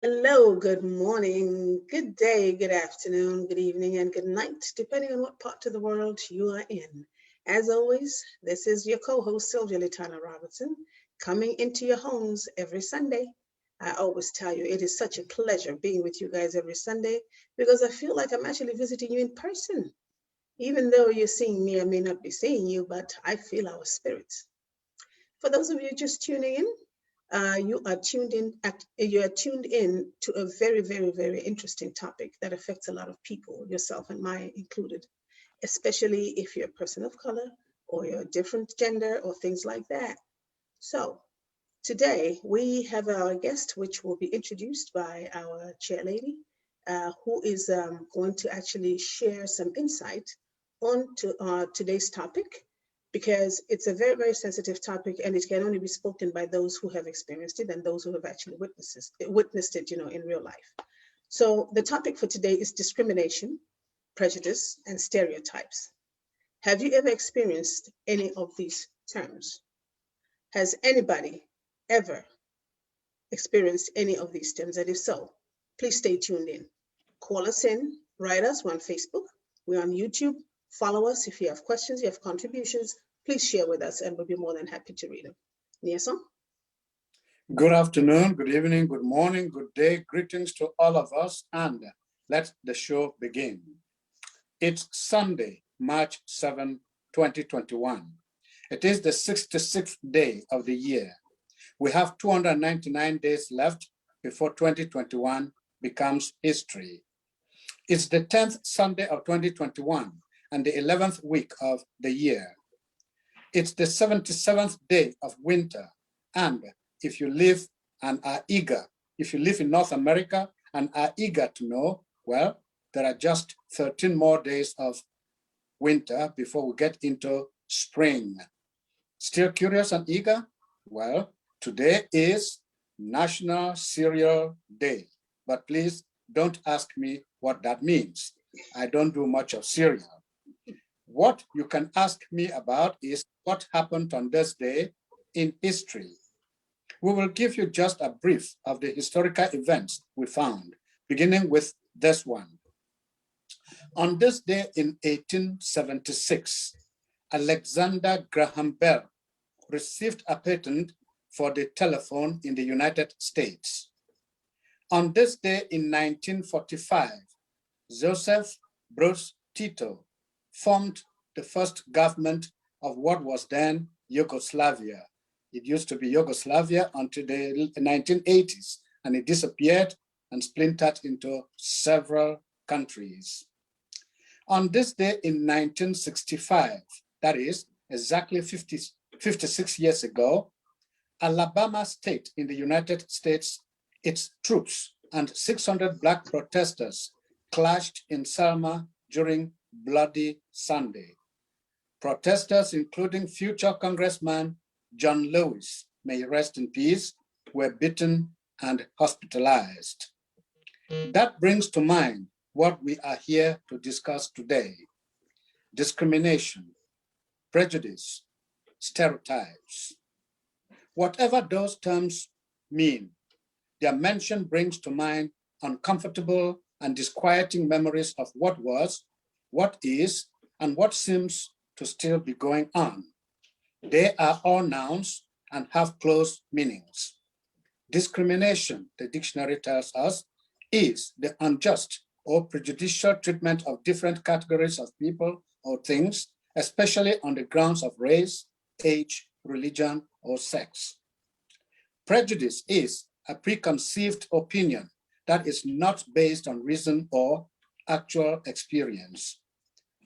Hello, good morning, good day, good afternoon, good evening, and good night, depending on what part of the world you are in. As always, this is your co host, Sylvia Litana Robertson, coming into your homes every Sunday. I always tell you, it is such a pleasure being with you guys every Sunday because I feel like I'm actually visiting you in person. Even though you're seeing me, I may not be seeing you, but I feel our spirits. For those of you just tuning in, you are tuned in to a very, very, very interesting topic that affects a lot of people, yourself and mine included, especially if you're a person of color or you're a different gender or things like that. So today we have our guest, which will be introduced by our chair lady, who is going to actually share some insight on to today's topic because it's a very, very sensitive topic and it can only be spoken by those who have experienced it and those who have actually witnessed it, in real life. So the topic for today is discrimination, prejudice, and stereotypes. Have you ever experienced any of these terms? Has anybody ever experienced any of these terms? And if so, please stay tuned in. Call us in, write us. We're on Facebook, we're on YouTube. Follow us. If you have questions, you have contributions, please share with us and we'll be more than happy to read them. Niason? Good afternoon, good evening, good morning, good day. Greetings to all of us, and let the show begin. It's Sunday, March 7, 2021. It is the 66th day of the year. We have 299 days left before 2021 becomes history. It's the 10th Sunday of 2021 and the 11th week of the year. It's the 77th day of winter, and if you live and are eager, if you live in North America and are eager to know, well, there are just 13 more days of winter before we get into spring. Still curious and eager? Well, today is National Cereal Day, but please don't ask me what that means. I don't do much of cereal. What you can ask me about is what happened on this day in history. We will give you just a brief of the historical events we found, beginning with this one. On this day in 1876, Alexander Graham Bell received a patent for the telephone in the United States. On this day in 1945, Joseph Broz Tito formed the first government of what was then Yugoslavia. It used to be Yugoslavia until the 1980s, and it disappeared and splintered into several countries. On this day in 1965, that is exactly 56 years ago, Alabama State in the United States, its troops and 600 Black protesters clashed in Selma during Bloody Sunday. Protesters, including future Congressman John Lewis, may he rest in peace, were beaten and hospitalized. That brings to mind what we are here to discuss today: discrimination, prejudice, stereotypes. Whatever those terms mean, their mention brings to mind uncomfortable and disquieting memories of what was, what is, and what seems to still be going on. They are all nouns and have close meanings. Discrimination, the dictionary tells us, is the unjust or prejudicial treatment of different categories of people or things, especially on the grounds of race, age, religion, or sex. Prejudice is a preconceived opinion that is not based on reason or actual experience.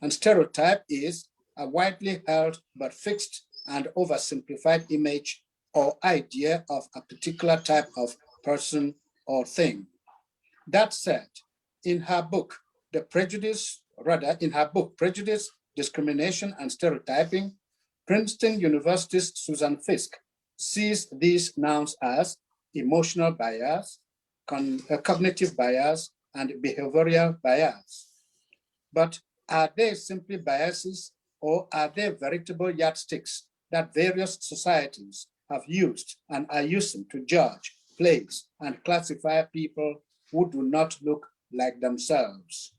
And stereotype is a widely held but fixed and oversimplified image or idea of a particular type of person or thing. That said, in her book, Prejudice, Discrimination and Stereotyping, Princeton University's Susan Fiske sees these nouns as emotional bias, cognitive bias, and behavioral bias. But are they simply biases, or are they veritable yardsticks that various societies have used and are using to judge place, and classify people who do not look like themselves.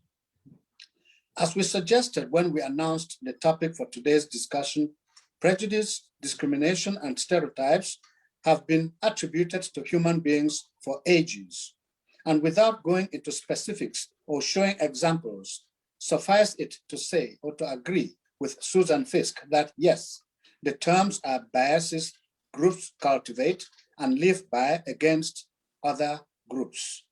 As we suggested when we announced the topic for today's discussion, prejudice, discrimination, and stereotypes have been attributed to human beings for ages. And without going into specifics or showing examples, suffice it to say or to agree with Susan Fiske that yes, the terms are biases groups cultivate and live by against other groups.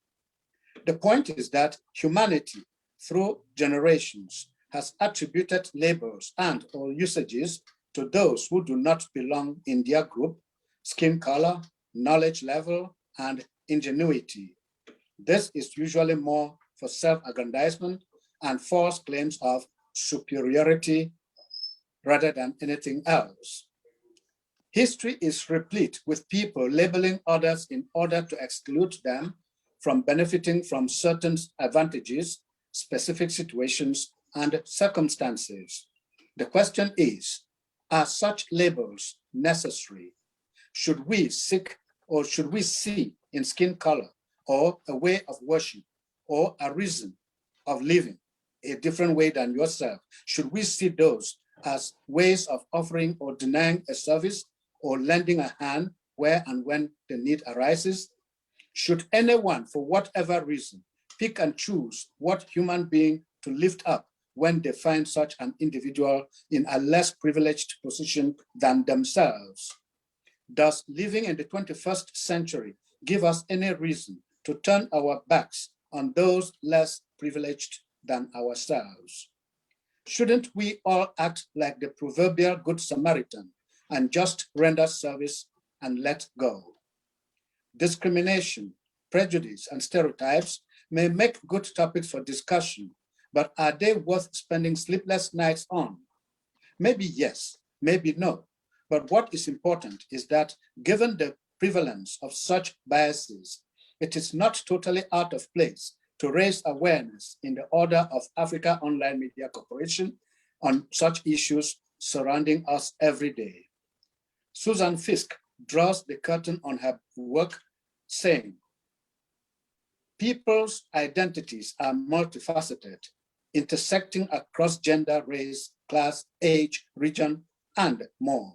The point is that humanity, through generations, has attributed labels and or usages to those who do not belong in their group, skin color, knowledge level, and ingenuity. This is usually more for self-aggrandizement and false claims of superiority rather than anything else. History is replete with people labeling others in order to exclude them from benefiting from certain advantages, specific situations, and circumstances. The question is, are such labels necessary? Should we seek or should we see in skin color or a way of worship or a reason of living a different way than yourself? Should we see those as ways of offering or denying a service or lending a hand where and when the need arises? Should anyone, for whatever reason, pick and choose what human being to lift up when they find such an individual in a less privileged position than themselves? Does living in the 21st century give us any reason to turn our backs on those less privileged than ourselves? Shouldn't we all act like the proverbial Good Samaritan and just render service and let go? Discrimination, prejudice, and stereotypes may make good topics for discussion, but are they worth spending sleepless nights on? Maybe yes, maybe no. But what is important is that given the prevalence of such biases, it is not totally out of place to raise awareness in the Order of Africa Online Media Corporation on such issues surrounding us every day. Susan Fiske draws the curtain on her work, saying, people's identities are multifaceted, intersecting across gender, race, class, age, region, and more.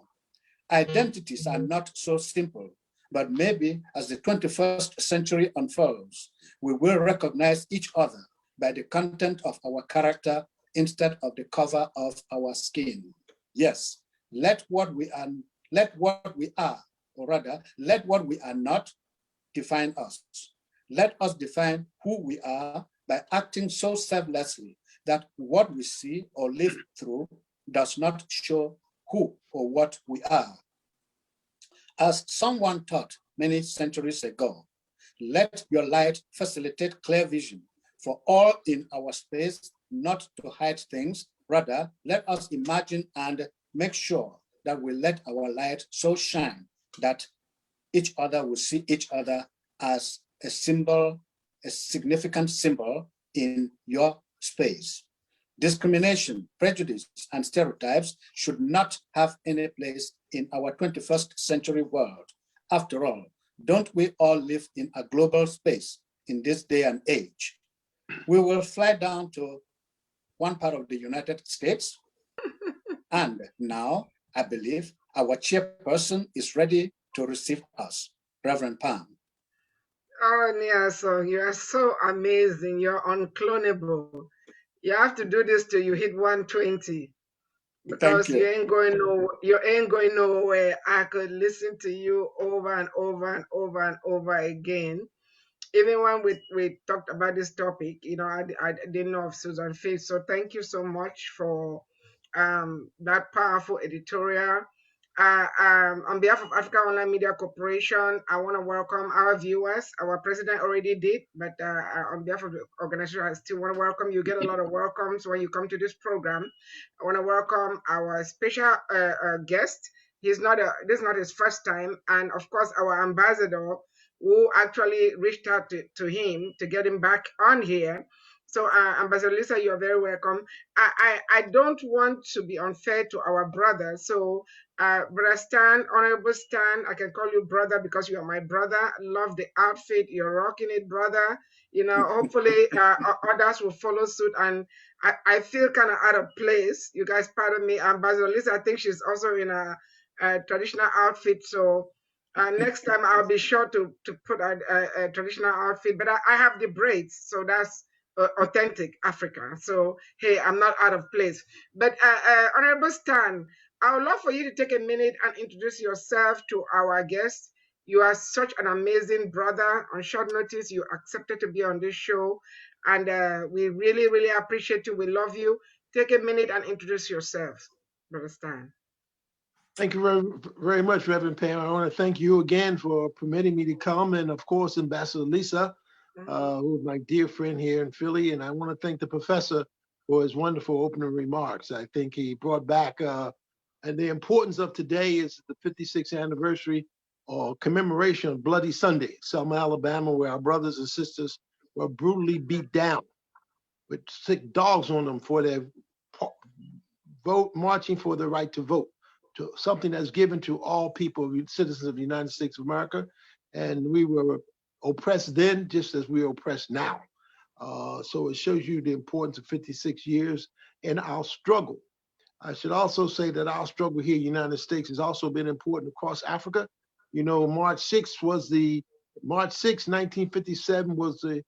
Identities are not so simple, but maybe as the 21st century unfolds, we will recognize each other by the content of our character instead of the cover of our skin. Yes, let what we are, or rather, let what we are not define us. Let us define who we are by acting so selflessly that what we see or live through does not show who or what we are. As someone taught many centuries ago, let your light facilitate clear vision for all in our space, not to hide things. Rather, let us imagine and make sure that we let our light so shine that each other will see each other as a symbol, a significant symbol in your space. Discrimination, prejudice, and stereotypes should not have any place in our 21st century world. After all, don't we all live in a global space in this day and age? We will fly down to one part of the United States, and now I believe our chairperson is ready to receive us, Reverend Pam. Oh, Niaso, you are so amazing. You're unclonable. You have to do this till you hit 120 because you ain't going nowhere. I could listen to you over and over and over and over again. Even when we talked about this topic, I didn't know of Susan Fiske. So thank you so much for that powerful editorial. On behalf of Africa Online Media Corporation, I want to welcome our viewers. Our president already did, but on behalf of the organization, I still want to welcome you. Get a lot of welcomes when you come to this program. I want to welcome our special guest. This is not his first time, and of course, our ambassador, who actually reached out to him to get him back on here. So, Ambassador Lisa, you're very welcome. I don't want to be unfair to our brother. So, Brother Stan, Honorable Stan, I can call you brother because you are my brother. Love the outfit. You're rocking it, brother. You know, hopefully others will follow suit. And I feel kind of out of place. You guys pardon me. Ambassador Lisa, I think she's also in a traditional outfit. So, next time I'll be sure to put a traditional outfit. But I have the braids. So that's authentic Africa. So, hey, I'm not out of place. But Honorable Stan, I would love for you to take a minute and introduce yourself to our guests. You are such an amazing brother. On short notice, you accepted to be on this show. And we really, really appreciate you. We love you. Take a minute and introduce yourself, Brother Stan. Thank you very, very much, Reverend Pam. I want to thank you again for permitting me to come. And of course, Ambassador Lisa, who is my dear friend here in Philly. And I want to thank the professor for his wonderful opening remarks. I think he brought back, and the importance of today is the 56th anniversary or commemoration of Bloody Sunday, Selma, Alabama, where our brothers and sisters were brutally beat down with sick dogs on them for their vote, marching for the right to vote, to something that's given to all people, citizens of the United States of America. And we were oppressed then, just as we are oppressed now. So it shows you the importance of 56 years in our struggle. I should also say that our struggle here in the United States has also been important across Africa. You know, March 6, 1957 was the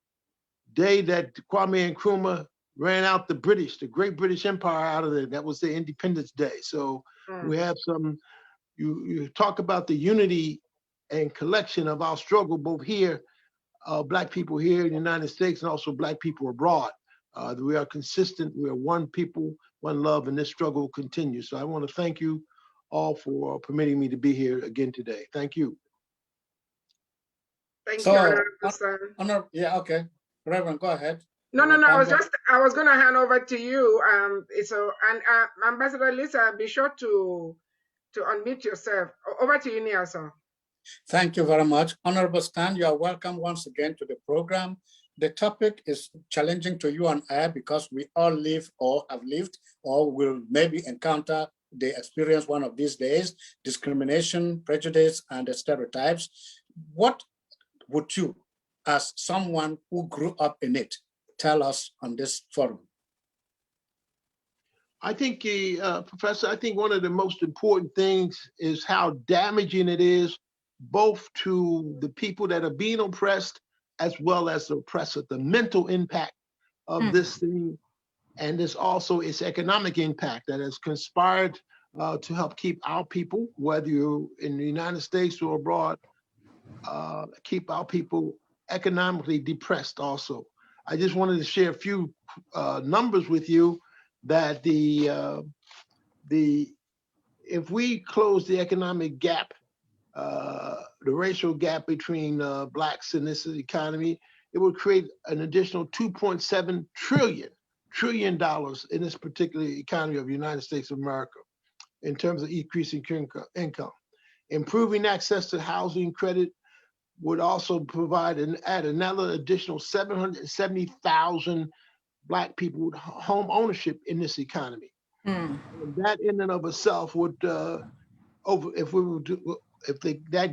day that Kwame Nkrumah ran out the British, the great British Empire out of there. That was the Independence Day. So we have some, you talk about the unity and collection of our struggle, both here, Black people here in the United States and also Black people abroad. We are consistent, we are one people, one love, and this struggle continues. So I want to thank you all for permitting me to be here again today. Thank you. Thank you, Honor, yeah, okay. Reverend, go ahead. No. I was going to hand over to you. Ambassador Lisa, be sure to unmute yourself. Over to you, Niasa. Thank you very much. Honorable Stan, you are welcome once again to the program. The topic is challenging to you and I because we all live or have lived or will maybe encounter the experience one of these days, discrimination, prejudice, and the stereotypes. What would you, as someone who grew up in it, tell us on this forum? I think, Professor, I think one of the most important things is how damaging it is both to the people that are being oppressed as well as the oppressor, the mental impact of this thing, and there's also its economic impact that has conspired to help keep our people, whether you're in the United States or abroad, keep our people economically depressed also. I just wanted to share a few numbers with you that if we close the economic gap, the racial gap between Blacks in this economy, it would create an additional $2.7 trillion in this particular economy of the United States of America in terms of increasing income. Improving access to housing credit would also provide and add another additional 770,000 Black people with home ownership in this economy. And that in and of itself would, that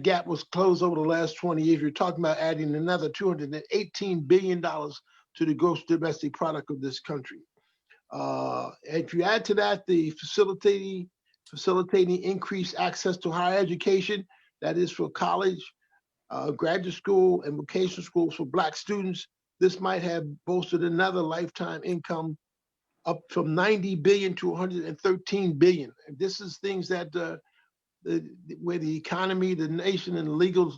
gap was closed over the last 20 years, you're talking about adding another $218 billion to the gross domestic product of this country. If you add to that the facilitating increased access to higher education, that is for college, graduate school, and vocational schools for Black students, this might have boasted another lifetime income up from 90 billion to 113 billion. And this is things that where the economy, the nation, and the legal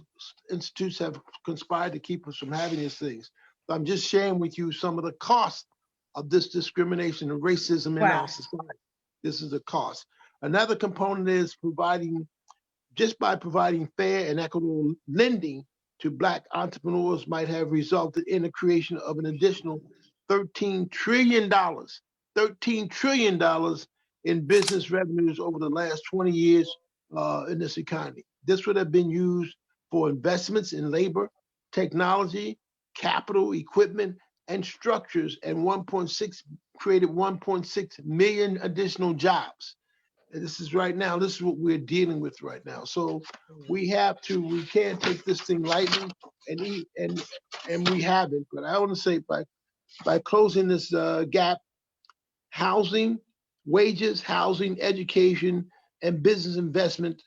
institutes have conspired to keep us from having these things. So I'm just sharing with you some of the cost of this discrimination and racism in our society. This is the cost. Another component is just by providing fair and equitable lending to Black entrepreneurs might have resulted in the creation of an additional $13 trillion in business revenues over the last 20 years in this economy. This would have been used for investments in labor, technology, capital, equipment, and structures and created 1.6 million additional jobs. And this is right now, this is what we're dealing with right now. So we can't take this thing lightly, and we haven't. But I want to say by closing this gap, housing, wages, housing, education, and business investment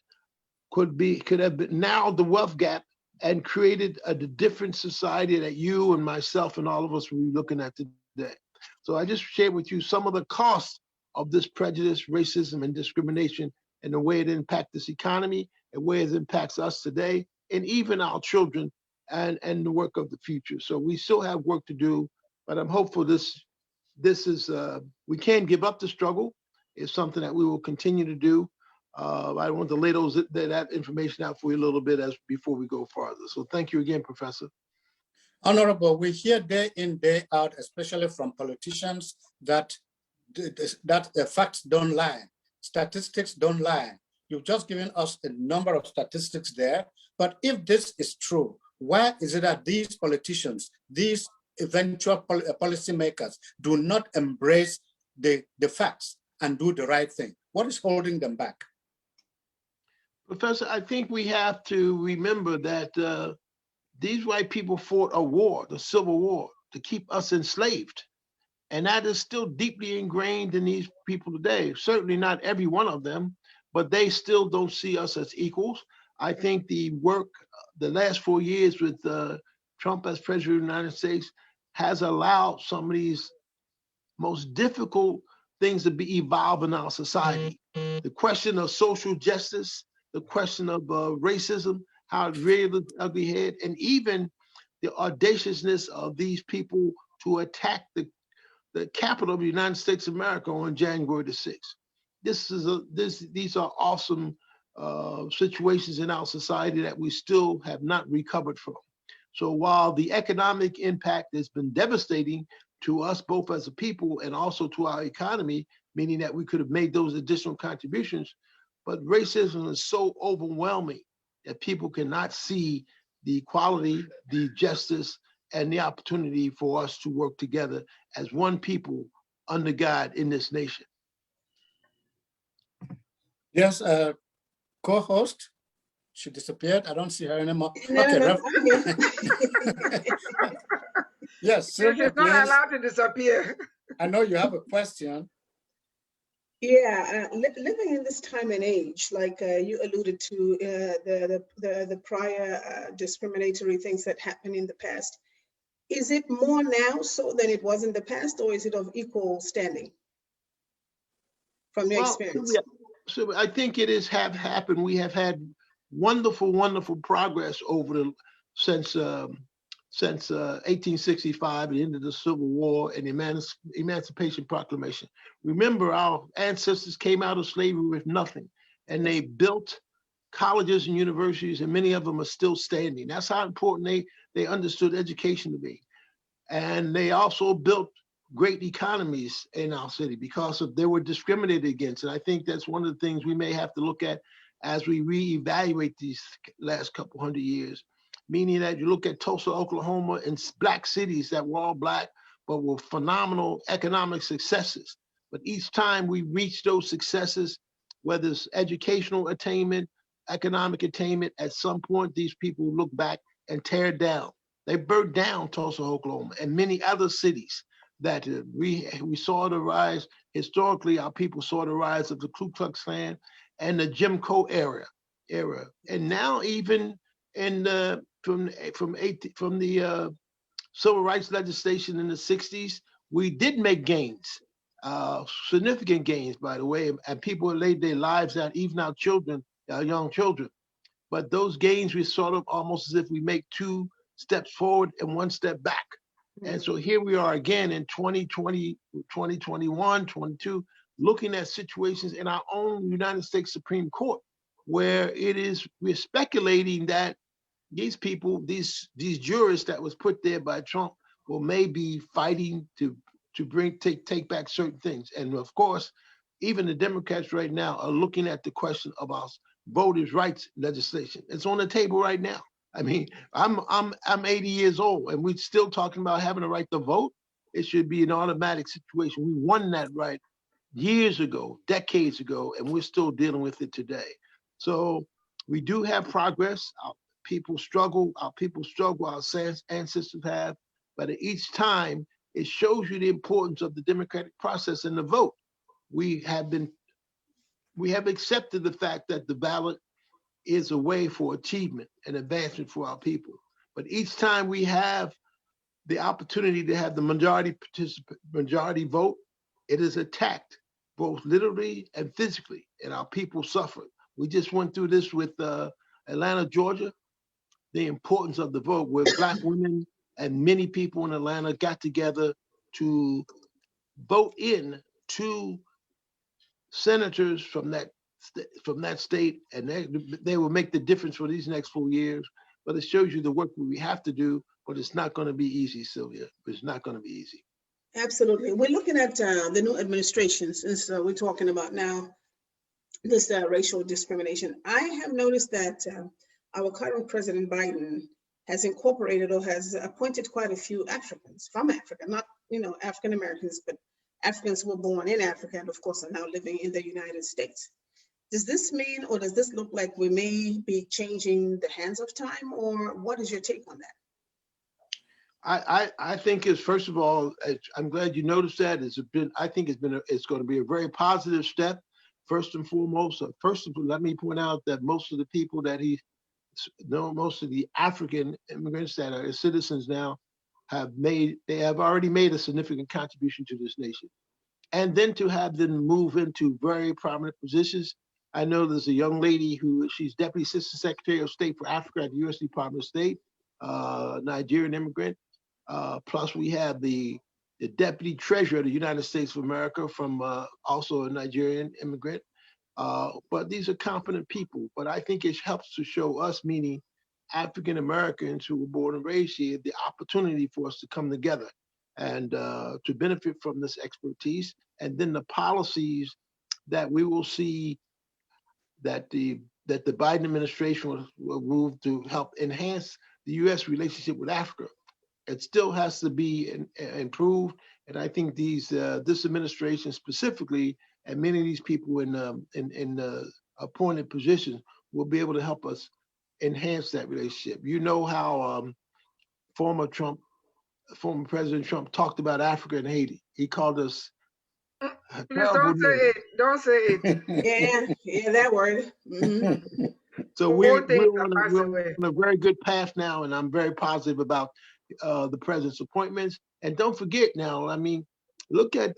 could have been narrowed the wealth gap and created a different society that you and myself and all of us will be looking at today. So I just shared with you some of the costs of this prejudice, racism, and discrimination, and the way it impacts this economy, and where it impacts us today, and even our children and the work of the future. So we still have work to do, but I'm hopeful this is, we can't give up the struggle. It's something that we will continue to do. I want to lay that information out for you a little bit before we go farther. So thank you again, Professor. Honorable, we hear day in, day out, especially from politicians, that the facts don't lie, statistics don't lie. You've just given us a number of statistics there, but if this is true, why is it that these politicians, these eventual policymakers do not embrace the facts and do the right thing? What is holding them back? Professor, I think we have to remember that these white people fought a war, the Civil War, to keep us enslaved. And that is still deeply ingrained in these people today. Certainly not every one of them, but they still don't see us as equals. I think the last 4 years with Trump as president of the United States has allowed some of these most difficult things to be evolved in our society. The question of social justice, the question of racism, how it reared its ugly head, and even the audaciousness of these people to attack the capital of the United States of America on January the 6th. These are awesome situations in our society that we still have not recovered from. So while the economic impact has been devastating to us both as a people and also to our economy, meaning that we could have made those additional contributions, but racism is so overwhelming that people cannot see the equality, the justice, and the opportunity for us to work together as one people under God in this nation. Yes, co-host, she disappeared. I don't see her anymore. No, Okay, no, yes, Sylvia, she's not allowed to disappear. I know you have a question. Yeah, living in this time and age, like you alluded to, the prior discriminatory things that happened in the past, is it more now so than it was in the past, or is it of equal standing from your experience? So I think it has happened. We have had wonderful, wonderful progress since 1865, the end of the Civil War, and the Emancipation Proclamation. Remember, our ancestors came out of slavery with nothing, and they built colleges and universities, and many of them are still standing. That's how important they understood education to be. And they also built great economies in our city because they were discriminated against. And I think that's one of the things we may have to look at as we reevaluate these last couple 100 years. Meaning that you look at Tulsa, Oklahoma, and black cities that were all black, but were phenomenal economic successes. But each time we reach those successes, whether it's educational attainment, economic attainment, at some point, these people look back and tear it down. They burnt down Tulsa, Oklahoma, and many other cities that we saw the rise. Historically, our people saw the rise of the Ku Klux Klan and the Jim Crow era. And now even in from the civil rights legislation in the 60s, we did make gains, significant gains, by the way, and people laid their lives out, even our children, our young children. But those gains were sort of almost as if we make 2 steps forward and 1 step back. And so here we are again in 2020, 2021, 22, looking at situations in our own United States Supreme Court, where we're speculating that these people, these jurists that was put there by Trump, will maybe fighting to take back certain things. And of course, even the Democrats right now are looking at the question of our voters' rights legislation. It's on the table right now. I mean, I'm 80 years old and we're still talking about having a right to vote. It should be an automatic situation. We won that right years ago, decades ago, and we're still dealing with it today. So we do have progress. Our people struggle, our ancestors have, but at each time it shows you the importance of the democratic process and the vote. We have accepted the fact that the ballot is a way for achievement and advancement for our people. But each time we have the opportunity to have the majority vote, it is attacked both literally and physically, and our people suffer. We just went through this with Atlanta, Georgia, the importance of the vote, where Black women and many people in Atlanta got together to vote in 2 senators from that state, and they will make the difference for these next 4 years. But it shows you the work we have to do, but it's not going to be easy, Sylvia. It's not going to be easy. Absolutely. We're looking at the new administration, since we're talking about now this racial discrimination. I have noticed that our current President Biden has incorporated or has appointed quite a few Africans from Africa, not African Americans, but Africans who were born in Africa and of course are now living in the United States. Does this mean, or does this look like we may be changing the hands of time, or what is your take on that? I think it's, first of all, I'm glad you noticed that. I think it's going to be a very positive step. First and foremost, let me point out that most of the people most of the African immigrants that are citizens now they have already made a significant contribution to this nation. And then to have them move into very prominent positions. I know there's a young lady she's Deputy Assistant Secretary of State for Africa at the U.S. Department of State, Nigerian immigrant. Plus we have the Deputy Treasurer of the United States of America from also a Nigerian immigrant. But these are competent people. But I think it helps to show us, meaning African Americans who were born and raised here, the opportunity for us to come together and to benefit from this expertise. And then the policies that we will see that the Biden administration will move to help enhance the U.S. relationship with Africa. It still has to be improved, and I think this administration specifically, and many of these people in appointed positions, will be able to help us enhance that relationship. You know how former President Trump talked about Africa and Haiti. He called us. Don't say it. Don't say it. yeah, that word. Mm-hmm. So we're on a very good path now, and I'm very positive about the president's appointments. And don't forget now, I mean, look at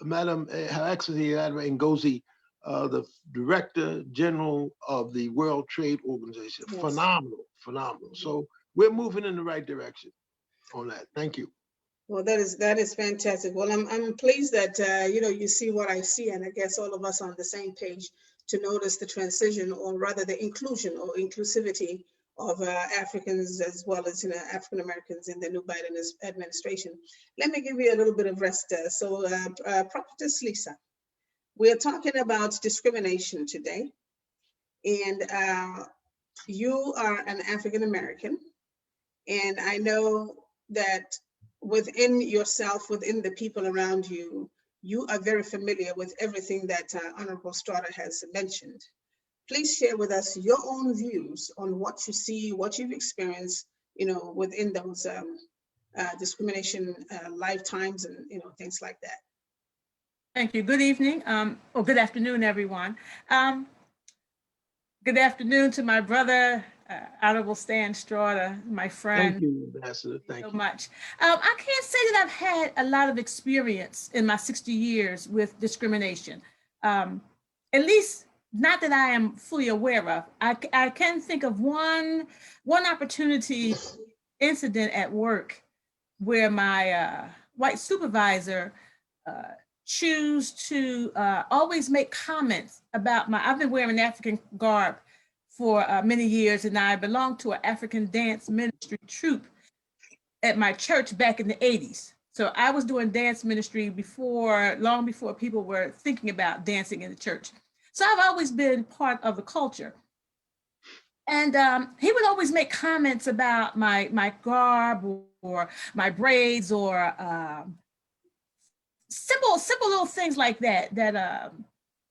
Madam Her Excellency Ngozi, the Director General of the World Trade Organization. Yes. Phenomenal. So we're moving in the right direction on that. Thank you. Well, that is fantastic. Well, I'm pleased that you see what I see, and I guess all of us on the same page to notice the transition, or rather the inclusion or inclusivity of Africans as well as African Americans in the new Biden administration. Let me give you a little bit of rest. Prophetess Lisa, we are talking about discrimination today, and you are an African American, and I know that within yourself, within the people around you, you are very familiar with everything that Honorable Strata has mentioned. Please share with us your own views on what you see, what you've experienced, within those discrimination lifetimes and things like that. Thank you. Good evening, or good afternoon, everyone. Good afternoon to my brother, Honorable Stan Strata, my friend. Thank you, Ambassador. Thank you so much. I can't say that I've had a lot of experience in my 60 years with discrimination, at least not that I am fully aware of. I can think of one opportunity incident at work where my white supervisor choose to always make comments about I've been wearing African garb for many years, and I belonged to an African dance ministry troupe at my church back in the 80s. So I was doing dance ministry long before people were thinking about dancing in the church. So I've always been part of the culture. And he would always make comments about my garb or my braids or simple little things like that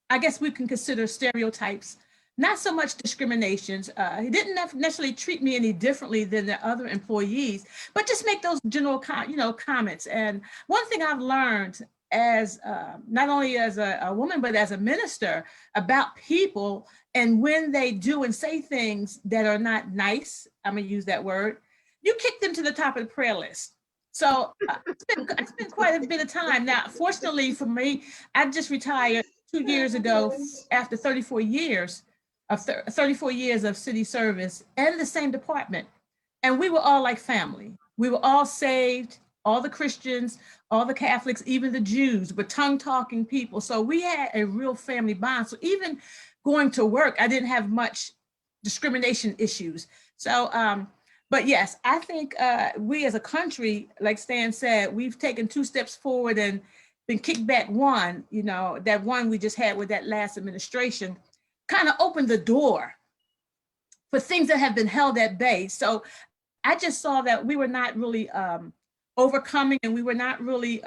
I guess we can consider stereotypes. Not so much discriminations. He didn't necessarily treat me any differently than the other employees, but just make those general comments. And one thing I've learned as not only as a woman, but as a minister about people, and when they do and say things that are not nice, I'm gonna use that word, you kick them to the top of the prayer list. So I spent quite a bit of time. Now, fortunately for me, I just retired 2 years ago after 34 years of city service and the same department. And we were all like family. We were all saved, all the Christians, all the Catholics, even the Jews, were tongue-talking people. So we had a real family bond. So even going to work, I didn't have much discrimination issues. So, but yes, I think we as a country, like Stan said, we've taken 2 steps forward and been kicked back 1, that one we just had with that last administration, kind of opened the door for things that have been held at bay. So I just saw that we were not really overcoming, and we were not really,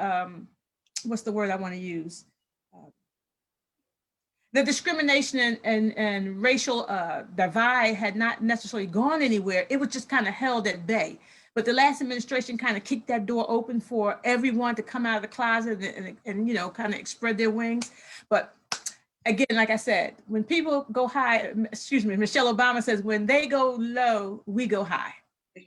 what's the word I want to use? The discrimination and racial divide had not necessarily gone anywhere. It was just kind of held at bay. But the last administration kind of kicked that door open for everyone to come out of the closet and kind of spread their wings. But again, like I said, when people go high, Michelle Obama says, when they go low, we go high.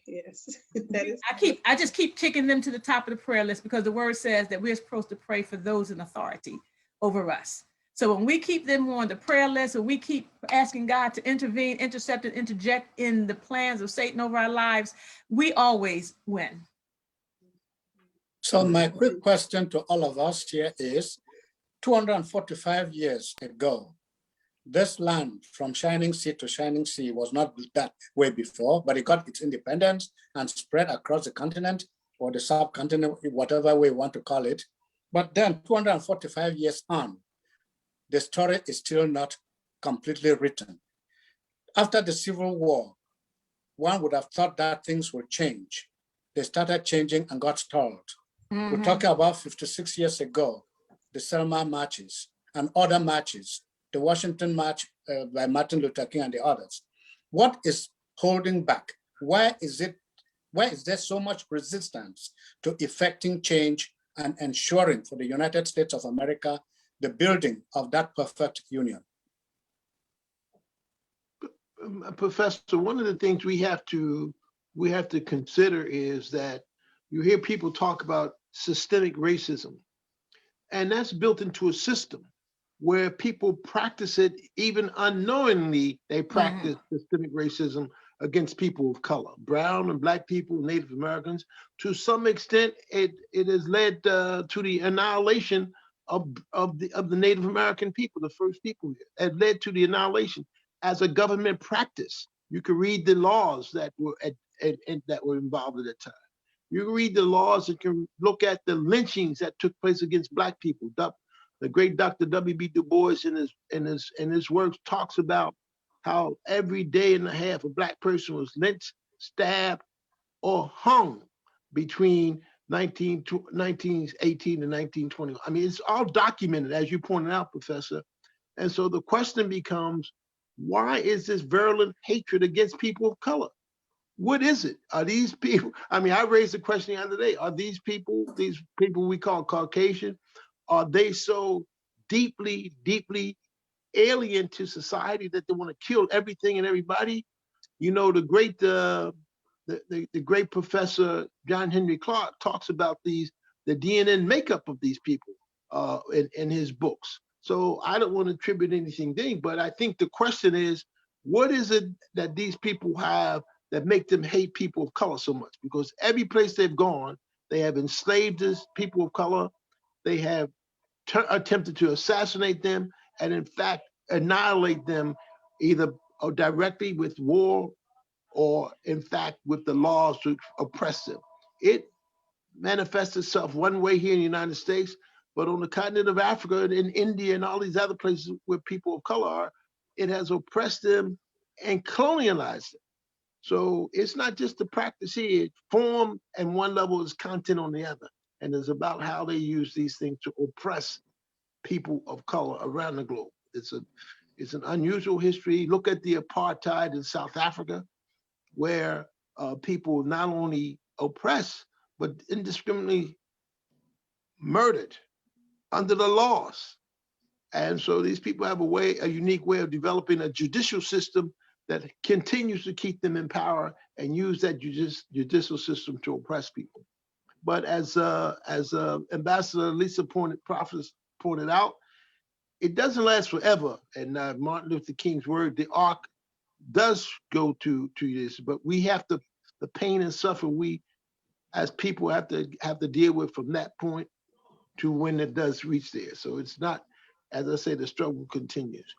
Yes, that is. I just keep kicking them to the top of the prayer list, because the word says that we're supposed to pray for those in authority over us. So when we keep them on the prayer list, and we keep asking God to intervene, intercept, and interject in the plans of Satan over our lives, we always win. So my quick question to all of us here is, 245 years ago, this land from shining sea to shining sea was not that way before, but it got its independence and spread across the continent or the subcontinent, whatever we want to call it. But then 245 years on, the story is still not completely written. After the Civil War, one would have thought that things would change. They started changing and got stalled. We're talking about 56 years ago, the Selma marches and other marches, the Washington March by Martin Luther King and the others. What is holding back? Why is there so much resistance to effecting change and ensuring for the United States of America the building of that perfect union? Professor, one of the things we have to consider is that you hear people talk about systemic racism, and that's built into a system where people practice it even unknowingly. They practice systemic racism against people of color, brown and black people, Native Americans. To some extent, it has led to the annihilation of the Native American people, the first people here. It led to the annihilation as a government practice. You can read the laws that were involved at that time. You can read the laws and can look at the lynchings that took place against black people. The great Dr. W.B. Du Bois in his works talks about how every day and a half a black person was lynched, stabbed, or hung between 1918 and 1920. I mean, it's all documented, as you pointed out, Professor. And so the question becomes, why is this virulent hatred against people of color? What is it? Are these people, I mean, I raised the question the other day, are these people we call Caucasian, are they so deeply, deeply alien to society that they want to kill everything and everybody? You know, the great Professor John Henry Clark talks about the DNA makeup of these people in his books. So I don't want to attribute anything there, but I think the question is, what is it that these people have that make them hate people of color so much? Because every place they've gone, they have enslaved this people of color. They have attempted to assassinate them and in fact annihilate them either directly with war or in fact with the laws to oppress them. It manifests itself one way here in the United States, but on the continent of Africa and in India and all these other places where people of color are, it has oppressed them and colonialized them. So it's not just the practice here, it's form and one level is content on the other. And it's about how they use these things to oppress people of color around the globe. It's an unusual history. Look at the apartheid in South Africa, where people not only oppressed, but indiscriminately murdered under the laws. And so these people have a unique way of developing a judicial system that continues to keep them in power and use that judicial system to oppress people. But as Ambassador Lisa pointed out, it doesn't last forever. And Martin Luther King's word, the arc does go to this, but we have to, the pain and suffering we as people have to deal with from that point to when it does reach there. So it's not, as I say, the struggle continues.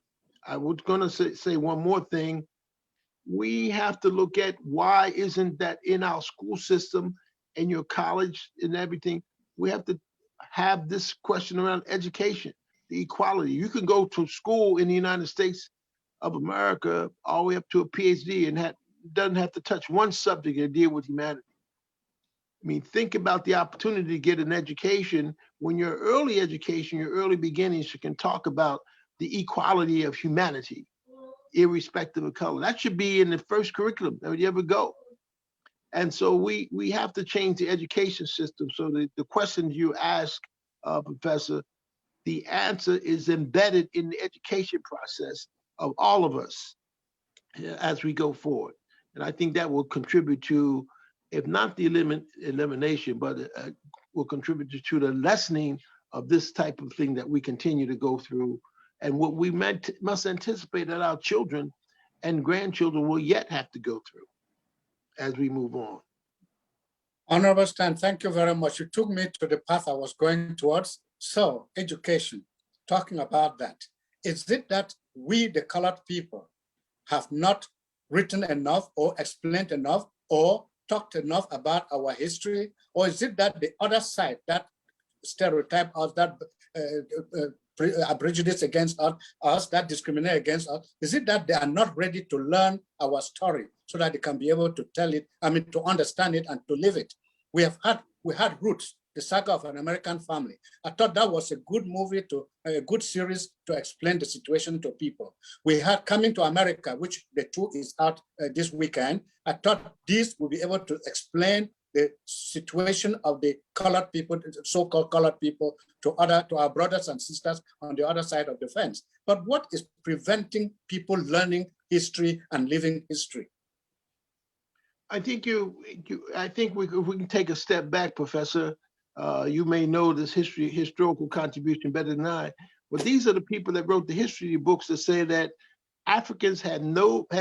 I was gonna say one more thing. We have to look at why isn't that in our school system, in your college and everything. We have to have this question around education, the equality. You can go to school in the United States of America all the way up to a PhD and doesn't have to touch one subject and deal with humanity. I mean, think about the opportunity to get an education when your early education, your early beginnings, you can talk about the equality of humanity, irrespective of color. That should be in the first curriculum that you ever go. And so we have to change the education system. So the questions you ask, Professor, the answer is embedded in the education process of all of us as we go forward. And I think that will contribute to, if not the elimination, but will contribute to the lessening of this type of thing that we continue to go through, and what we must anticipate that our children and grandchildren will yet have to go through as we move on. Honorable Stan, thank you very much. You took me to the path I was going towards. So, education, talking about that. Is it that we, the colored people, have not written enough or explained enough or talked enough about our history? Or is it that the other side, that stereotype us, that prejudice against us, that discriminate against us, is it that they are not ready to learn our story so that they can be able to tell it, to understand it and to live it? We had Roots, the saga of an American family. I thought that was a good movie, a good series to explain the situation to people. We had Coming to America, which the 2 is out this weekend. I thought this would be able to explain the situation of the colored people, so-called colored people, to our brothers and sisters on the other side of the fence. But what is preventing people learning history and living history? I think I think we can take a step back, Professor. You may know this historical contribution better than I, but these are the people that wrote the history books that say that Africans had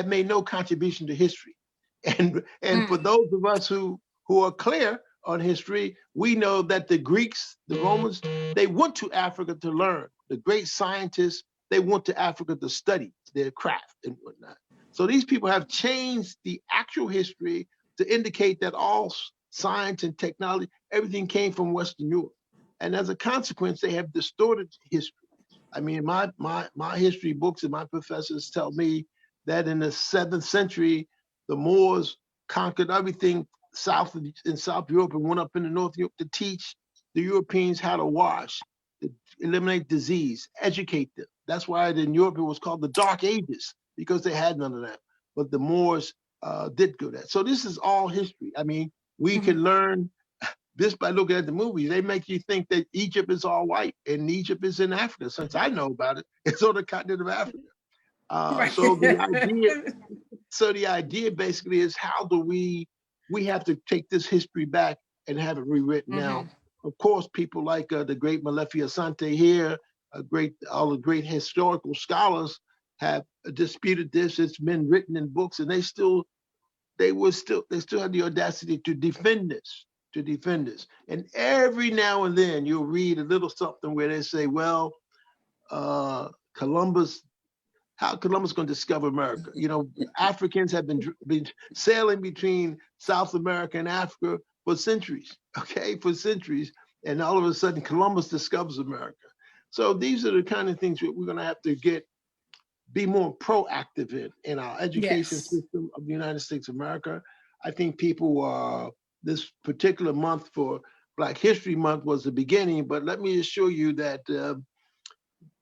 made no contribution to history. And for those of us who are clear on history, we know that the Greeks, the Romans, they went to Africa to learn. The great scientists, they went to Africa to study their craft and whatnot. So these people have changed the actual history to indicate that all science and technology, everything came from Western Europe. And as a consequence, they have distorted history. I mean, my history books and my professors tell me that in the 7th century, the Moors conquered everything in South Europe and went up into North Europe to teach the Europeans how to wash, to eliminate disease, educate them. That's why in Europe it was called the Dark Ages, because they had none of that. But the Moors did go that. So this is all history. I mean, we can learn this by looking at the movies. They make you think that Egypt is all white and Egypt is in Africa. Since I know about it, it's on the continent of Africa. Right. So the idea basically is, how do we have to take this history back and have it rewritten now. Of course, people like the great Molefi Asante here, all the great historical scholars have disputed this. It's been written in books, and they still have the audacity to defend this. And every now and then you'll read a little something where they say, well, Columbus going to discover America? You know, Africans have been sailing between South America and Africa for centuries, and all of a sudden Columbus discovers America. So these are the kind of things that we're going to have to get be more proactive in our education Yes. system of the United States of America. I think people, this particular month for Black History Month was the beginning, but let me assure you that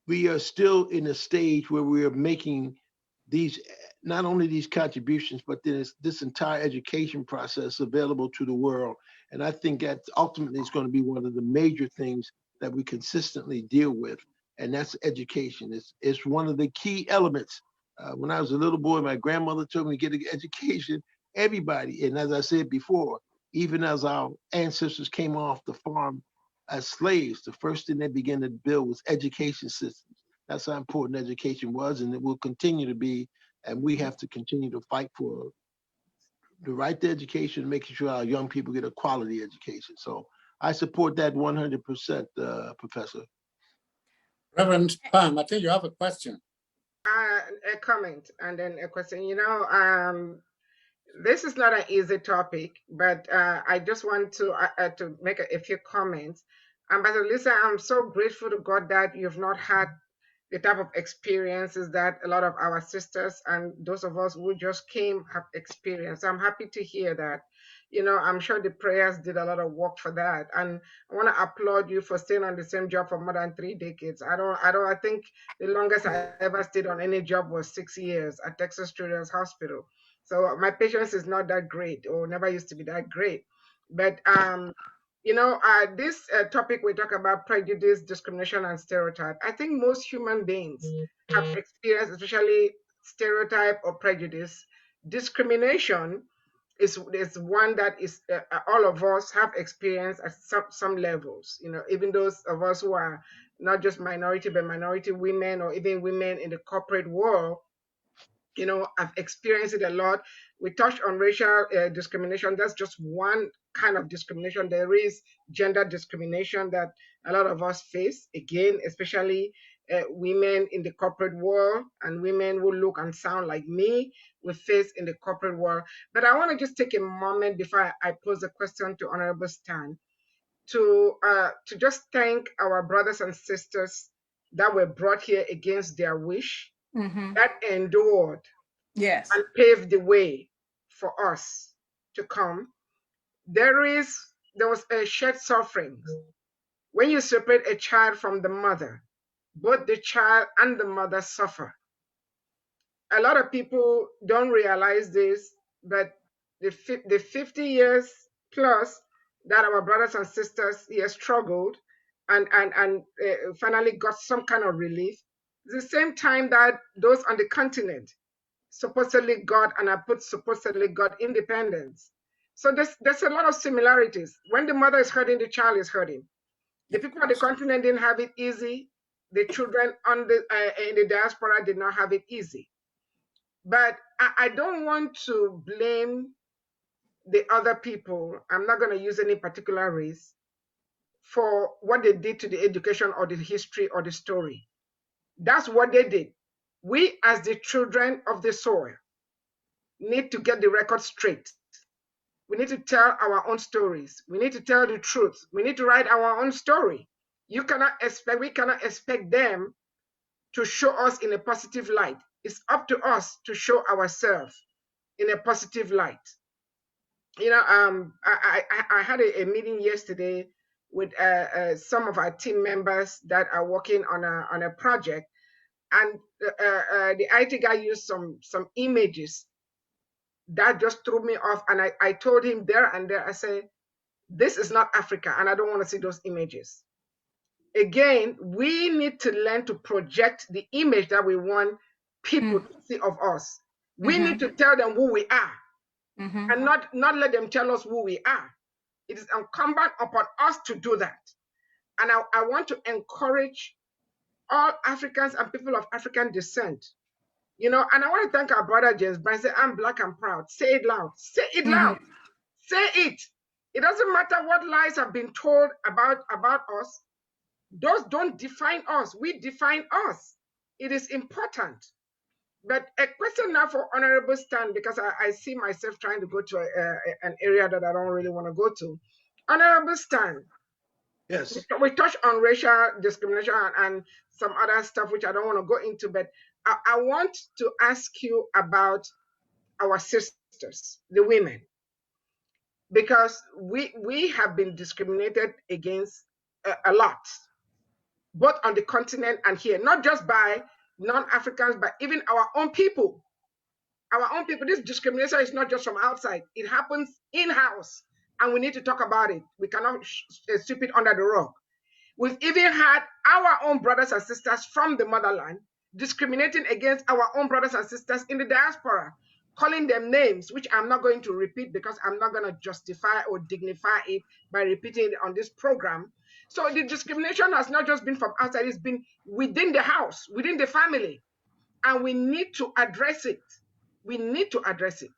we are still in a stage where we are making these, not only these contributions, but this entire education process available to the world. And I think that ultimately is going to be one of the major things that we consistently deal with, and that's education. It's one of the key elements. When I was a little boy, my grandmother told me to get an education. Everybody, and as I said before, even as our ancestors came off the farm as slaves, the first thing they began to build was education systems. That's how important education was, and it will continue to be. And we have to continue to fight for the right to education, making sure our young people get a quality education. So I support that 100%, Professor. Reverend Pam, I think you have a question. A comment and then a question. You know, this is not an easy topic, but I just want to make a few comments. Ambassador Lisa, I'm so grateful to God that you've not had the type of experiences that a lot of our sisters and those of us who just came have experienced. I'm happy to hear that. You know, I'm sure the prayers did a lot of work for that. And I want to applaud you for staying on the same job for more than 3 decades. I think the longest I ever stayed on any job was 6 years at Texas Children's Hospital. So my patience is not that great, or never used to be that great. But you know, this topic we talk about prejudice, discrimination, and stereotype. I think most human beings have experienced, especially stereotype or prejudice. Discrimination is one that is all of us have experienced at some levels. You know, even those of us who are not just minority, but minority women, or even women in the corporate world, you know, I've experienced it a lot. We touched on racial discrimination. That's just one kind of discrimination. There is gender discrimination that a lot of us face, again, especially women in the corporate world and women who look and sound like me, we face in the corporate world. But I want to just take a moment before I pose a question to Honorable Stan to just thank our brothers and sisters that were brought here against their wish, that endured, Yes, and paved the way for us to come. There was a shared suffering. When you separate a child from the mother, both the child and the mother suffer. A lot of people don't realize this, but the 50 years plus that our brothers and sisters here struggled and finally got some kind of relief, it's the same time that those on the continent supposedly got, and I put supposedly got, independence. So there's a lot of similarities. When the mother is hurting, the child is hurting. The people on the continent didn't have it easy. The children on in the diaspora did not have it easy. But I don't want to blame the other people. I'm not going to use any particular race for what they did to the education or the history or the story. That's what they did. We, as the children of the soil, need to get the record straight. We need to tell our own stories. We need to tell the truth. We need to write our own story. We cannot expect them to show us in a positive light. It's up to us to show ourselves in a positive light. You know, I had a meeting yesterday with some of our team members that are working on a project, and the IT guy used some images that just threw me off. And I told him there and there, I said, this is not Africa, and I don't want to see those images. Again, we need to learn to project the image that we want people to see of us. We need to tell them who we are, and not let them tell us who we are. It is incumbent upon us to do that. And I want to encourage all Africans and people of African descent. You know, and I want to thank our brother James Brown. Say, I'm black and proud. Say it loud. Say it loud. Say it. It doesn't matter what lies have been told about us. Those don't define us. We define us. It is important. But a question now for Honorable Stan, because I see myself trying to go to an area that I don't really want to go to. Honorable Stan. Yes. We touched on racial discrimination and some other stuff which I don't want to go into, but I want to ask you about our sisters, the women, because we have been discriminated against a lot, both on the continent and here, not just by non-Africans, but even our own people. Our own people, this discrimination is not just from outside, it happens in-house, and we need to talk about it. We cannot sweep it under the rug. We've even had our own brothers and sisters from the motherland discriminating against our own brothers and sisters in the diaspora, calling them names, which I'm not going to repeat because I'm not going to justify or dignify it by repeating it on this program. So the discrimination has not just been from outside, it's been within the house, within the family, and we need to address it. We need to address it.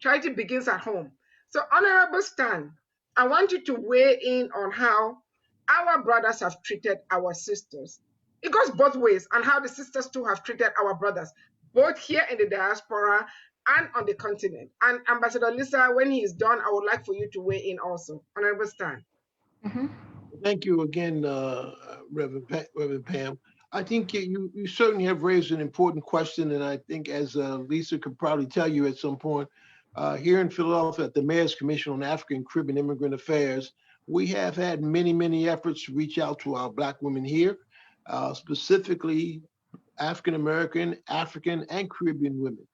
Charity begins at home. So, Honorable Stan, I want you to weigh in on how our brothers have treated our sisters. It goes both ways, and how the sisters too have treated our brothers, both here in the diaspora and on the continent. And Ambassador Lisa, when he is done, I would like for you to weigh in also. Honorable Stan. Thank you again, Reverend Pam. I think you certainly have raised an important question, and I think, as Lisa could probably tell you at some point, here in Philadelphia at the Mayor's Commission on African, Caribbean Immigrant Affairs, we have had many efforts to reach out to our Black women here, specifically African American, African, and Caribbean women.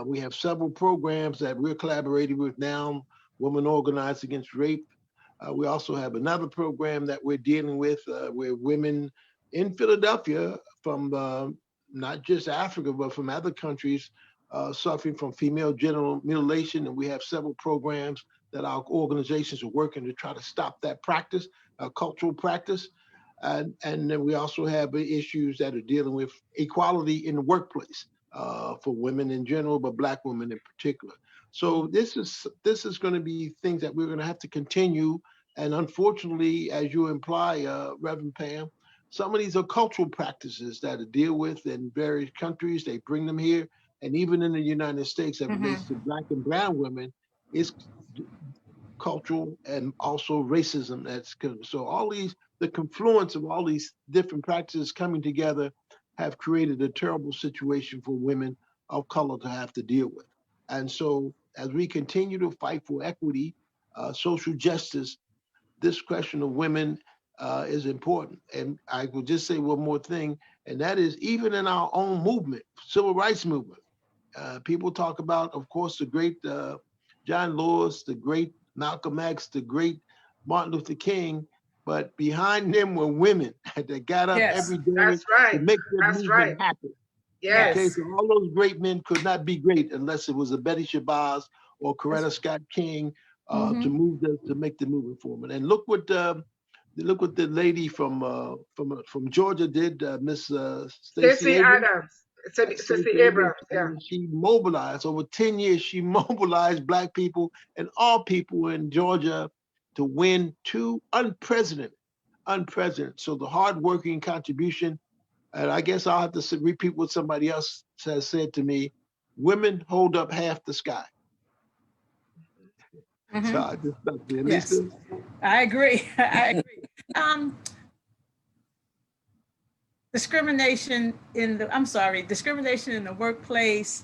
We have several programs that we're collaborating with now, Women Organized Against Rape. We also have another program that we're dealing with where women in Philadelphia from not just Africa, but from other countries suffering from female genital mutilation. And we have several programs that our organizations are working to try to stop that practice, cultural practice. And then we also have issues that are dealing with equality in the workplace for women in general, but Black women in particular. So this is going to be things that we're going to have to continue. And unfortunately, as you imply, Reverend Pam, some of these are cultural practices that are dealt with in various countries. They bring them here. And even in the United States, that relates to Black and brown women, is cultural and also racism. So all these, the confluence of all these different practices coming together have created a terrible situation for women of color to have to deal with. And so as we continue to fight for equity, social justice, this question of women is important. And I will just say one more thing, and that is even in our own movement, civil rights movement, people talk about, of course, the great John Lewis, the great Malcolm X, the great Martin Luther King, but behind them were women that got up every day to make the movement happen. Yes. Okay, so all those great men could not be great unless it was a Betty Shabazz or Coretta Scott King to make the movement forward. And look what the lady from Georgia did, Miss Stacey Abrams. Stacey Abrams, yeah. She mobilized over 10 years. She mobilized Black people and all people in Georgia to win two unprecedented. So the hardworking contribution, and I guess I'll have to repeat what somebody else has said to me: women hold up half the sky. So I just stuck there. Yes. Lisa? I agree. Discrimination in the workplace.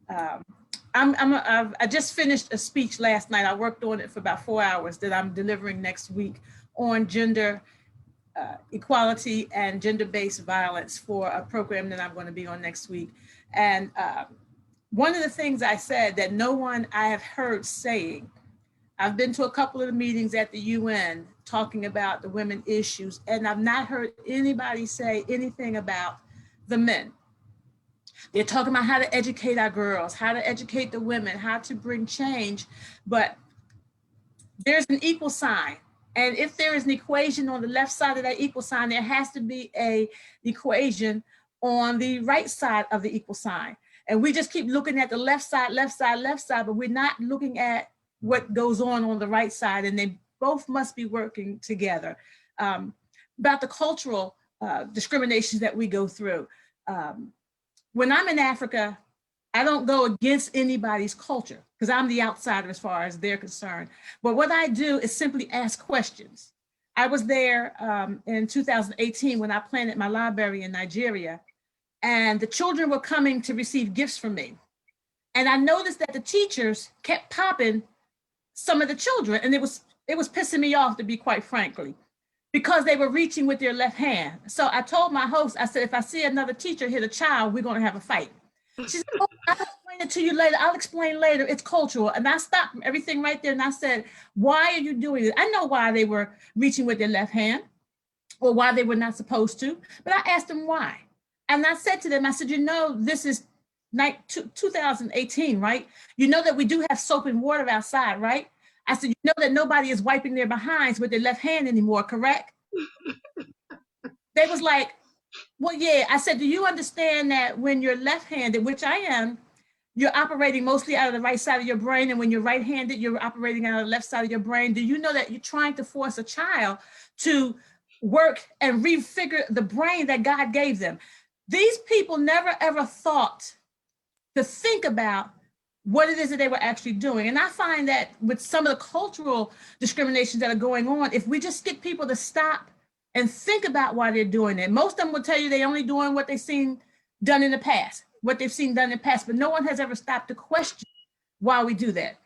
I just finished a speech last night. I worked on it for about 4 hours that I'm delivering next week on gender equality and gender-based violence for a program that I'm going to be on next week. And one of the things I said that no one I have heard saying, I've been to a couple of the meetings at the UN talking about the women issues, and I've not heard anybody say anything about the men. They're talking about how to educate our girls, how to educate the women, how to bring change, but there's an equal sign. And if there is an equation on the left side of that equal sign, there has to be an equation on the right side of the equal sign. And we just keep looking at the left side, but we're not looking at what goes on the right side, and they both must be working together. About the cultural discriminations that we go through. When I'm in Africa, I don't go against anybody's culture because I'm the outsider as far as they're concerned. But what I do is simply ask questions. I was there in 2018 when I planted my library in Nigeria, and the children were coming to receive gifts from me. And I noticed that the teachers kept popping some of the children, and it was pissing me off, to be quite frankly, because they were reaching with their left hand. So I told my host, I said, if I see another teacher hit a child, we're going to have a fight. She said, oh, I'll explain it to you later. I'll explain later. It's cultural. And I stopped everything right there. And I said, why are you doing it? I know why they were reaching with their left hand or why they were not supposed to. But I asked them why. And I said to them, I said, you know, this is 2018, right? You know that we do have soap and water outside, right? I said, you know that nobody is wiping their behinds with their left hand anymore, correct? They was like, well, yeah. I said, do you understand that when you're left-handed, which I am, you're operating mostly out of the right side of your brain, and when you're right-handed, you're operating out of the left side of your brain? Do you know that you're trying to force a child to work and refigure the brain that God gave them? These people never ever thought to think about what it is that they were actually doing. And I find that with some of the cultural discriminations that are going on, if we just get people to stop and think about why they're doing it, most of them will tell you they're only doing what they've seen done in the past, but no one has ever stopped to question why we do that.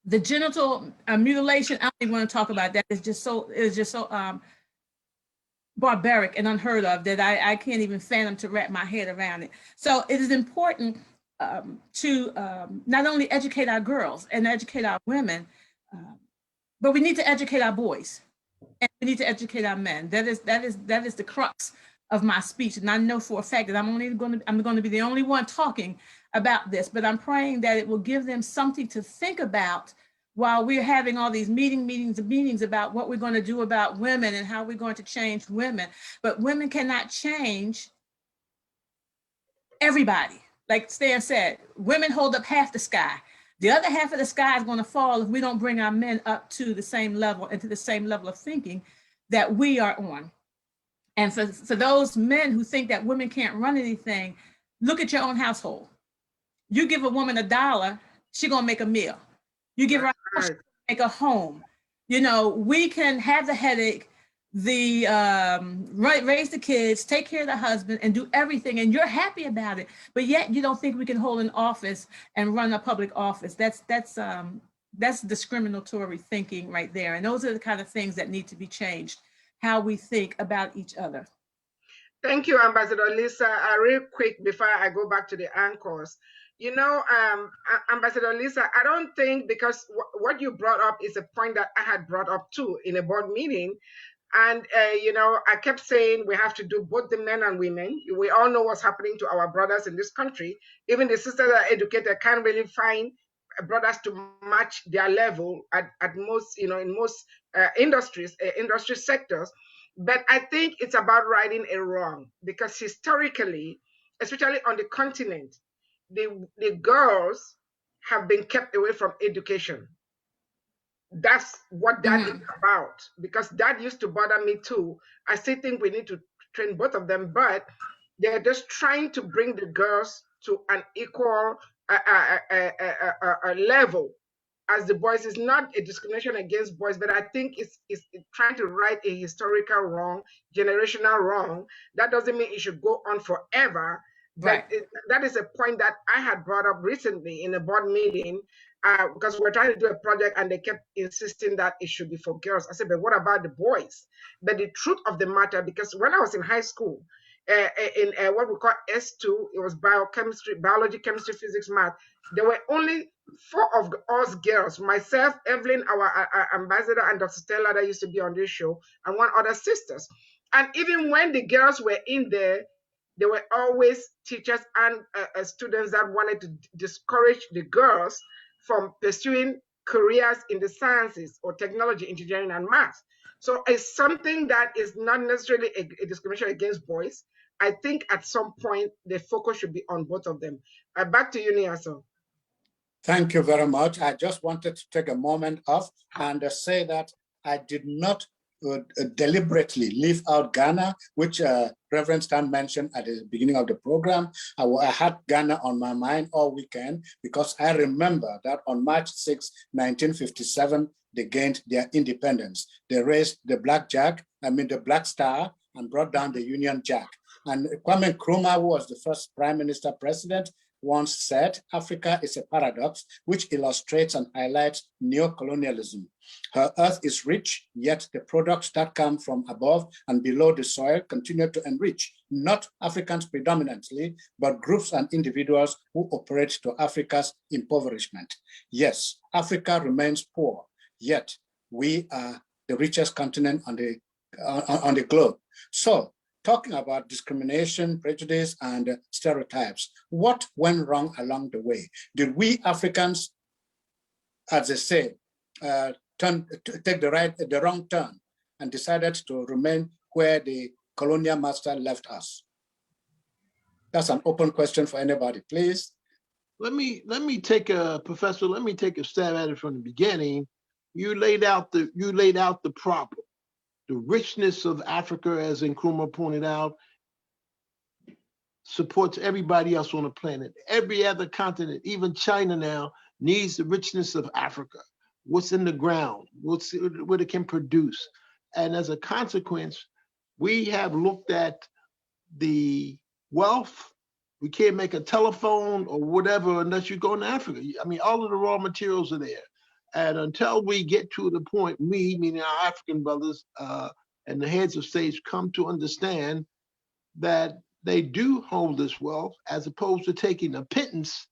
The genital mutilation, I don't even want to talk about that. It's just so barbaric and unheard of that I can't even fathom to wrap my head around it. So it is important to not only educate our girls and educate our women, but we need to educate our boys, and we need to educate our men. That is the crux of my speech. And I know for a fact that I'm going to be the only one talking about this, but I'm praying that it will give them something to think about while we're having all these meetings about what we're going to do about women and how we're going to change women. But women cannot change everybody. Like Stan said, women hold up half the sky. The other half of the sky is going to fall if we don't bring our men up to the same level and to the same level of thinking that we are on. And for those men who think that women can't run anything, look at your own household. You give a woman $1, she's going to make a meal. You give her a house, she's going to make a home. You know, we can have the headache, raise the kids, take care of the husband, and do everything, and you're happy about it, but yet you don't think we can hold an office and run a public office. That's discriminatory thinking right there, and those are the kind of things that need to be changed, how we think about each other. Thank you, Ambassador Lisa. Real quick before I go back to the anchors. You know, Ambassador Lisa, I don't think, because what you brought up is a point that I had brought up too in a board meeting. And, you know, I kept saying we have to do both the men and women. We all know what's happening to our brothers in this country. Even the sisters that are educated can't really find brothers to match their level at most, you know, in most industry sectors. But I think it's about righting a wrong, because historically, especially on the continent, the girls have been kept away from education. That's what that is about, because that used to bother me too. I still think we need to train both of them, but they're just trying to bring the girls to an equal level as the boys. Is not a discrimination against boys, but I think it's trying to right a historical wrong, generational wrong. That doesn't mean it should go on forever. Right. But that is a point that I had brought up recently in a board meeting, because we're trying to do a project and they kept insisting that it should be for girls. I said, but what about the boys? But the truth of the matter, because when I was in high school, in what we call S2, it was biology, chemistry, physics, math. There were only 4 of us girls, myself, Evelyn, our ambassador, and Dr. Stella that used to be on this show, and 1 other sisters. And even when the girls were in there were always teachers and students that wanted to discourage the girls from pursuing careers in the sciences or technology, engineering, and math. So it's something that is not necessarily a discrimination against boys. I think at some point the focus should be on both of them. Back to you, Nyaso. Thank you very much. I just wanted to take a moment off and say that I did not deliberately leave out Ghana, which Reverend Stan mentioned at the beginning of the program. I had Ghana on my mind all weekend because I remember that on March 6, 1957, they gained their independence. They raised the Black Jack, the Black Star, and brought down the Union Jack. And Kwame Nkrumah, who was the first prime minister president, once said, Africa is a paradox which illustrates and highlights neocolonialism. Her earth is rich, yet the products that come from above and below the soil continue to enrich, not Africans predominantly, but groups and individuals who operate to Africa's impoverishment. Yes, Africa remains poor, yet we are the richest continent on the globe. So, talking about discrimination, prejudice, and stereotypes, what went wrong along the way? Did we Africans, as they say, take the wrong turn and decided to remain where the colonial master left us? That's an open question for anybody, please. Let me take a professor. Let me take a stab at it from the beginning. You laid out the problem. The richness of Africa, as Nkrumah pointed out, supports everybody else on the planet. Every other continent, even China now, needs the richness of Africa. What's in the ground, what it can produce. And as a consequence, we have looked at the wealth. We can't make a telephone or whatever unless you go in Africa. I mean, all of the raw materials are there. And until we get to the point, meaning our African brothers and the heads of states, come to understand that they do hold this wealth, as opposed to taking a pittance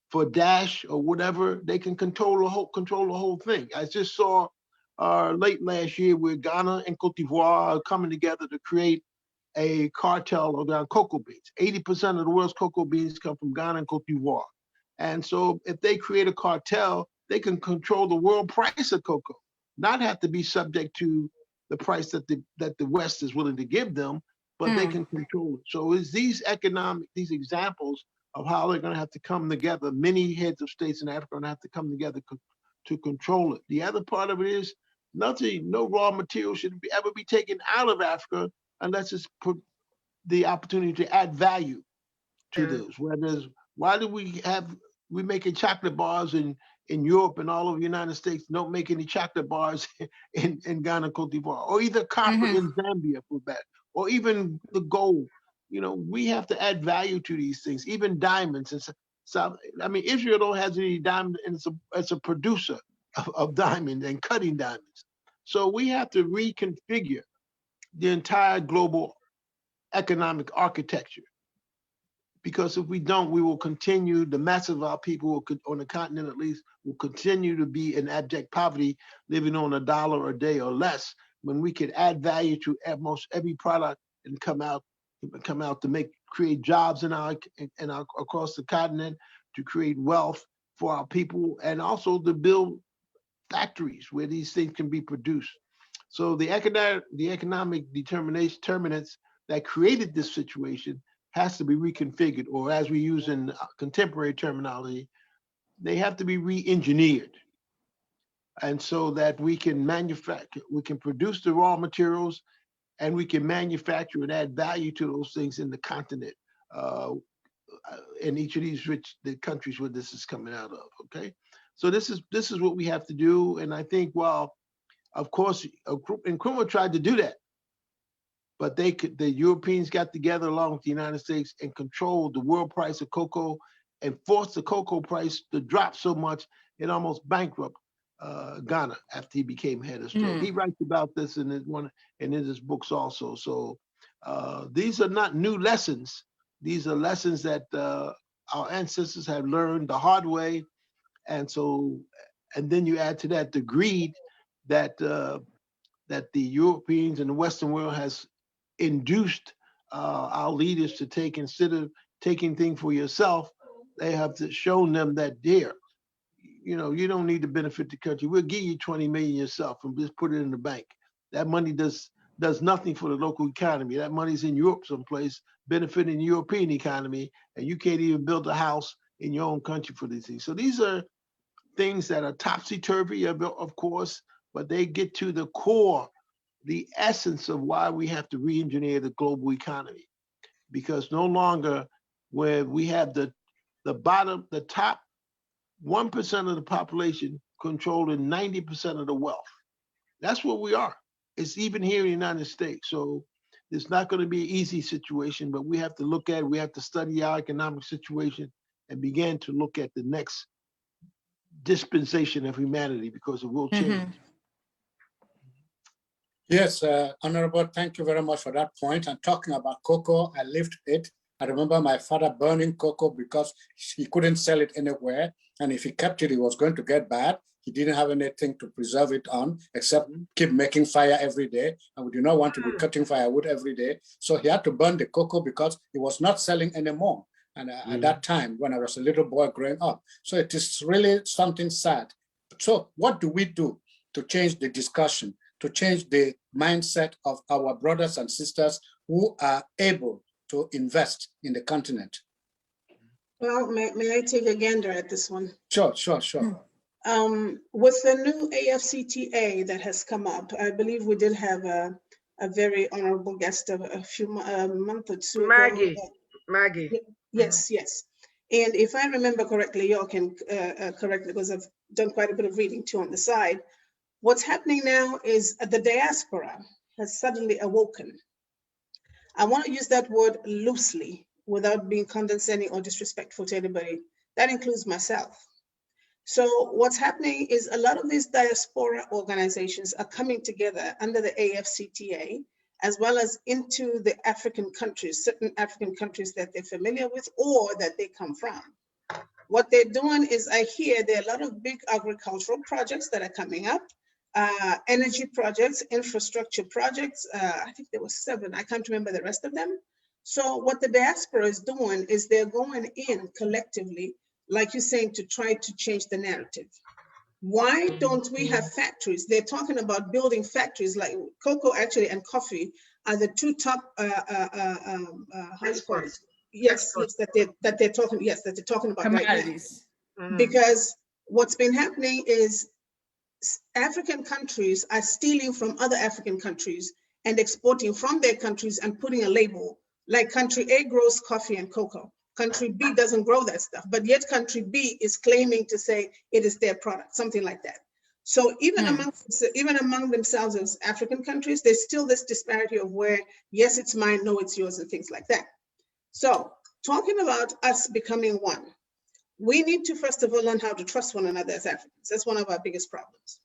for dash or whatever, they can control the whole thing. I just saw late last year where Ghana and Cote d'Ivoire are coming together to create a cartel around cocoa beans. 80% of the world's cocoa beans come from Ghana and Cote d'Ivoire. And so if they create a cartel, they can control the world price of cocoa, not have to be subject to the price that the West is willing to give them, but they can control it. So it's these examples of how they're going to have to come together. Many heads of states in Africa are going to have to come together to control it. The other part of it is no raw material should ever be taken out of Africa unless it's put the opportunity to add value to this. Why do we making chocolate bars in Europe and all over the United States, don't make any chocolate bars in Ghana, Cote d'Ivoire, or either copper in Zambia for that, or even the gold. You know, we have to add value to these things, even diamonds. And so, I mean, Israel don't have any diamonds, and it's a producer of diamonds and cutting diamonds. So we have to reconfigure the entire global economic architecture. Because if we don't, we will continue, the mass of our people on the continent at least, will continue to be in abject poverty, living on $1 a day or less, when we could add value to almost every product and come out to create jobs across the continent, to create wealth for our people, and also to build factories where these things can be produced. So the economic determinants that created this situation has to be reconfigured, or as we use in contemporary terminology, they have to be re-engineered. And so that we can produce the raw materials, and we can manufacture and add value to those things in the continent, in each of the countries where this is coming out of, okay? So this is what we have to do. And I think, well, of course, Nkrumah tried to do that, but the Europeans got together along with the United States and controlled the world price of cocoa and forced the cocoa price to drop so much it almost bankrupted Ghana after he became head of state. He writes about this in his books also. So these are not new lessons. These are lessons that our ancestors have learned the hard way. And then you add to that the greed that the Europeans and the Western world has induced our leaders to take. Instead of taking things for yourself, they have shown them that, dear, you don't need to benefit the country. We'll give you 20 million yourself and just put it in the bank. That money does nothing for the local economy. That money's in Europe someplace, benefiting the European economy, and you can't even build a house in your own country for these things. So these are things that are topsy-turvy, of course, but they get to the core, the essence of why we have to re-engineer the global economy. Because no longer where we have the top 1% of the population controlling 90% of the wealth. That's what we are. It's even here in the United States. So It's not going to be an easy situation, but we have to look at it. We have to study our economic situation and begin to look at the next dispensation of humanity, because it will change. Yes, Honorable, thank you very much for that point. And talking about cocoa, I lived it. I remember my father burning cocoa because he couldn't sell it anywhere. And if he kept it, it was going to get bad. He didn't have anything to preserve it on except keep making fire every day. And we do not want to be cutting firewood every day. So he had to burn the cocoa because he was not selling anymore. And at that time, when I was a little boy growing up. So it is really something sad. So what do we do to change the discussion, to change the mindset of our brothers and sisters who are able to invest in the continent? Well, may I take a gander at this one? Sure. With the new AFCTA that has come up, I believe we did have a very honorable guest a month or two ago. Maggie. Yes. And if I remember correctly, y'all can correct me because I've done quite a bit of reading too on the side. What's happening now is the diaspora has suddenly awoken. I want to use that word loosely without being condescending or disrespectful to anybody. That includes myself. So what's happening is a lot of these diaspora organizations are coming together under the AFCTA, as well as into the African countries, certain African countries that they're familiar with or that they come from. What they're doing is, I hear there are a lot of big agricultural projects that are coming up, energy projects, infrastructure projects. I think there were 7, I can't remember the rest of them. So what the diaspora is doing is they're going in collectively, like you're saying, to try to change the narrative. Why don't we have factories? They're talking about building factories, like cocoa actually and coffee are the 2 top Exports. Yes, that they're talking about commodities. Right now. Because what's been happening is African countries are stealing from other African countries and exporting from their countries and putting a label, like country A grows coffee and cocoa. Country B doesn't grow that stuff, but yet country B is claiming to say it is their product, something like that. So even among themselves as African countries, there's still this disparity of where, yes, it's mine, no, it's yours, and things like that. So talking about us becoming one, we need to first of all learn how to trust one another as Africans. That's one of our biggest problems.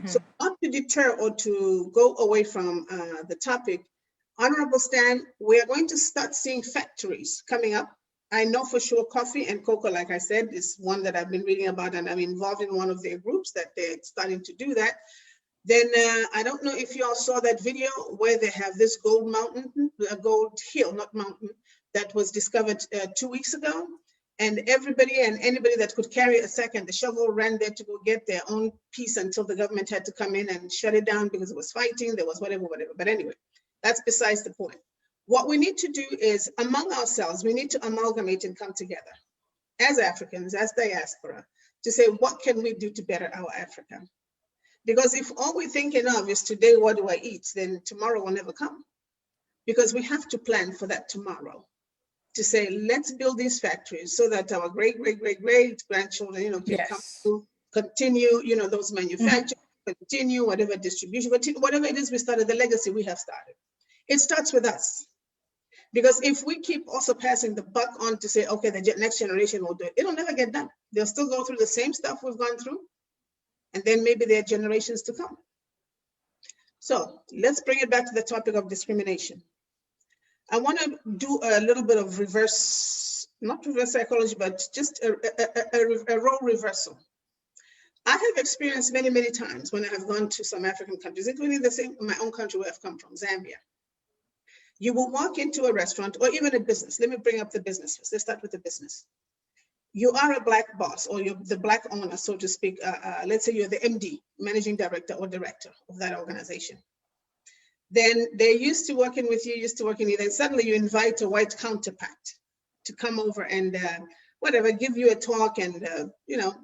So not to deter or to go away from the topic, Honorable Stan, we are going to start seeing factories coming up. I know for sure coffee and cocoa, like I said, is one that I've been reading about, and I'm involved in one of their groups that they're starting to do that. Then I don't know if you all saw that video where they have this gold mountain, a gold hill, not mountain, that was discovered 2 weeks ago. And everybody and anybody that could carry a sack and the shovel ran there to go get their own piece until the government had to come in and shut it down because it was fighting, there was whatever. But anyway, that's besides the point. What we need to do is, among ourselves, we need to amalgamate and come together as Africans, as diaspora, to say, what can we do to better our Africa? Because if all we're thinking of is today, what do I eat? Then tomorrow will never come. Because we have to plan for that tomorrow. To say, let's build these factories so that our great grandchildren, can come to continue, those manufacturing, continue whatever distribution, whatever it is we started, the legacy we have started. It starts with us. Because if we keep also passing the buck on to say, okay, the next generation will do it, it'll never get done. They'll still go through the same stuff we've gone through, and then maybe there are generations to come. So let's bring it back to the topic of discrimination. I want to do a little bit of not reverse psychology, but just a role reversal. I have experienced many, many times when I have gone to some African countries, including my own country where I've come from, Zambia. You will walk into a restaurant or even a business. Let me bring up the business first. Let's start with the business. You are a Black boss, or you're the Black owner, so to speak. Let's say you're the MD, managing director or director of that organization. Then they're used to working with you, then suddenly you invite a white counterpart to come over and give you a talk and,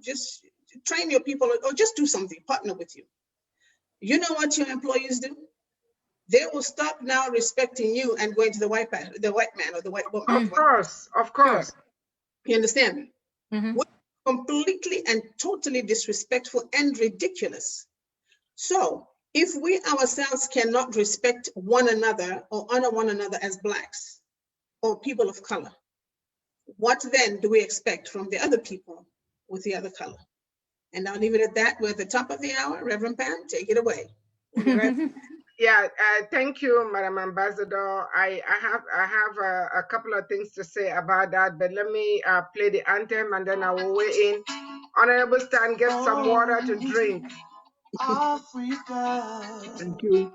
just train your people or just do something, partner with you. You know what your employees do? They will stop now respecting you and going to the white man or the white woman. Of course. You understand me? We're completely and totally disrespectful and ridiculous. So If we ourselves cannot respect one another or honor one another as Blacks or people of color, what then do we expect from the other people with the other color? And I'll leave it at that. We're at the top of the hour. Reverend Pam, take it away. We'll be right back. Yeah, thank you, Madam Ambassador. I have a couple of things to say about that, but let me play the anthem and then I will weigh in. Honorable Stan, get some water to drink. Africa. Thank you.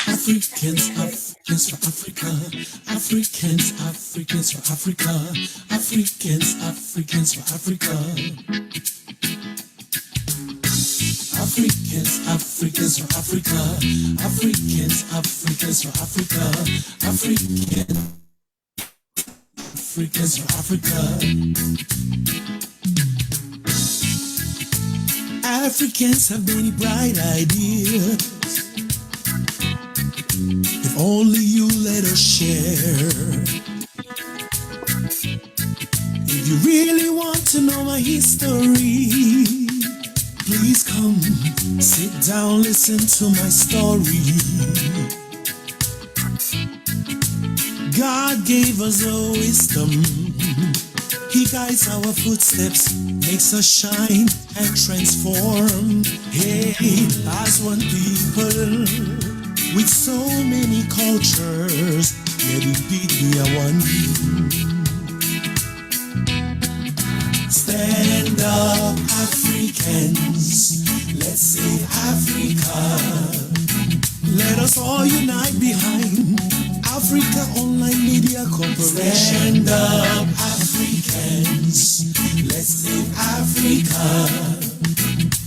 Africans, Africans for Africa. Africans, Africans for Africa. Africans, Africans for Africa. Africans, Africans for Africa. Africans, Africans for Africa. Africans, Africans for Africa. Africans have many bright ideas. If only you let us share. If you really want to know my history, please come, sit down, listen to my story. God gave us a wisdom. He guides our footsteps, makes us shine and transform. Hey, as one people, with so many cultures, let indeed we are one. Stand up, Africans, let's save Africa. Let us all unite behind Africa Online Media Corporation. Stand up, Africans, let's save Africa.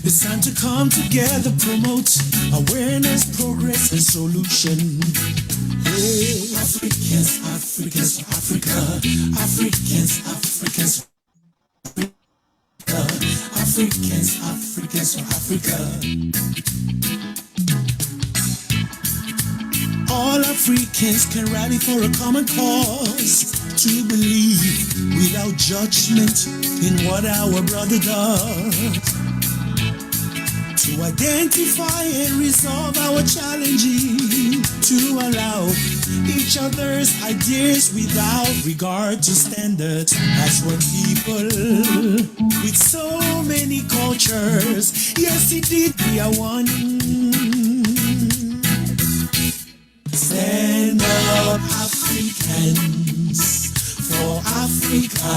It's time to come together, promote awareness, progress, and solution. Hey, Africans, Africans for Africa. Africans, Africans for Africa. Africans, Africans for Africa. All Africans can rally for a common cause, to believe without judgment in what our brother does. To identify and resolve our challenges, to allow each other's ideas without regard to standards. As one people with so many cultures, yes indeed we are one. Stand up, Africans, for Africa.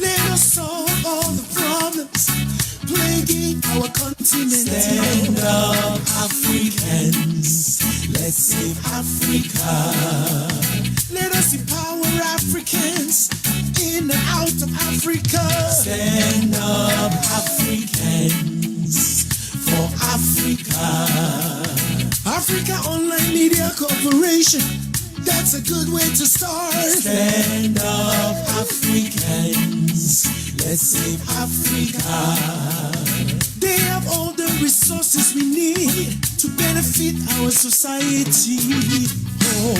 Let us solve all the problems plaguing our continent. Stand up, Africans, let's save Africa. Let us empower Africans in and out of Africa. Stand up, Africans, for Africa. Africa Online Media Corporation, that's a good way to start. Stand up, Africans, let's save Africa. They have all the resources we need to benefit our society. Oh.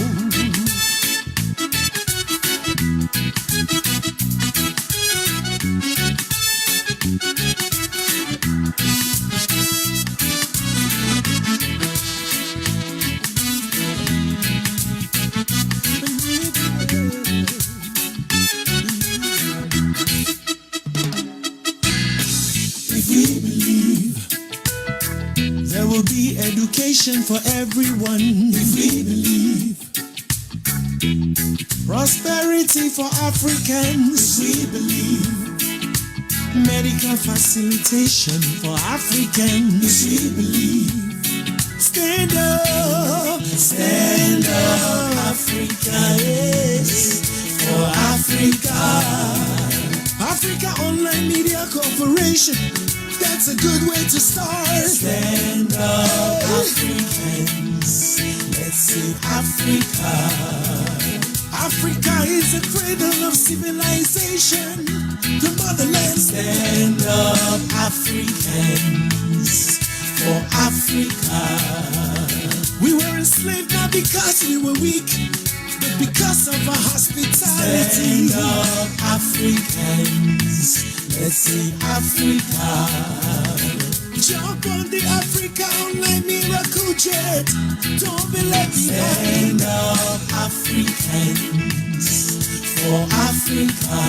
Education for everyone. If we believe prosperity for Africans, if we believe medical facilitation for Africans, if we believe stand up, Africa, yes, for Africa. Africa Online Media Corporation, that's a good way to start. Stand up, Africans, let's save Africa. Africa is the cradle of civilization, the motherland. Stand up, Africans, for Africa. We were enslaved not because we were weak, but because of our hospitality. Stand up, Africans, Let's sing Africa. Jump on the Africa Online Miracle Jet. Don't be left behind. Stand up, Africans, for Africa.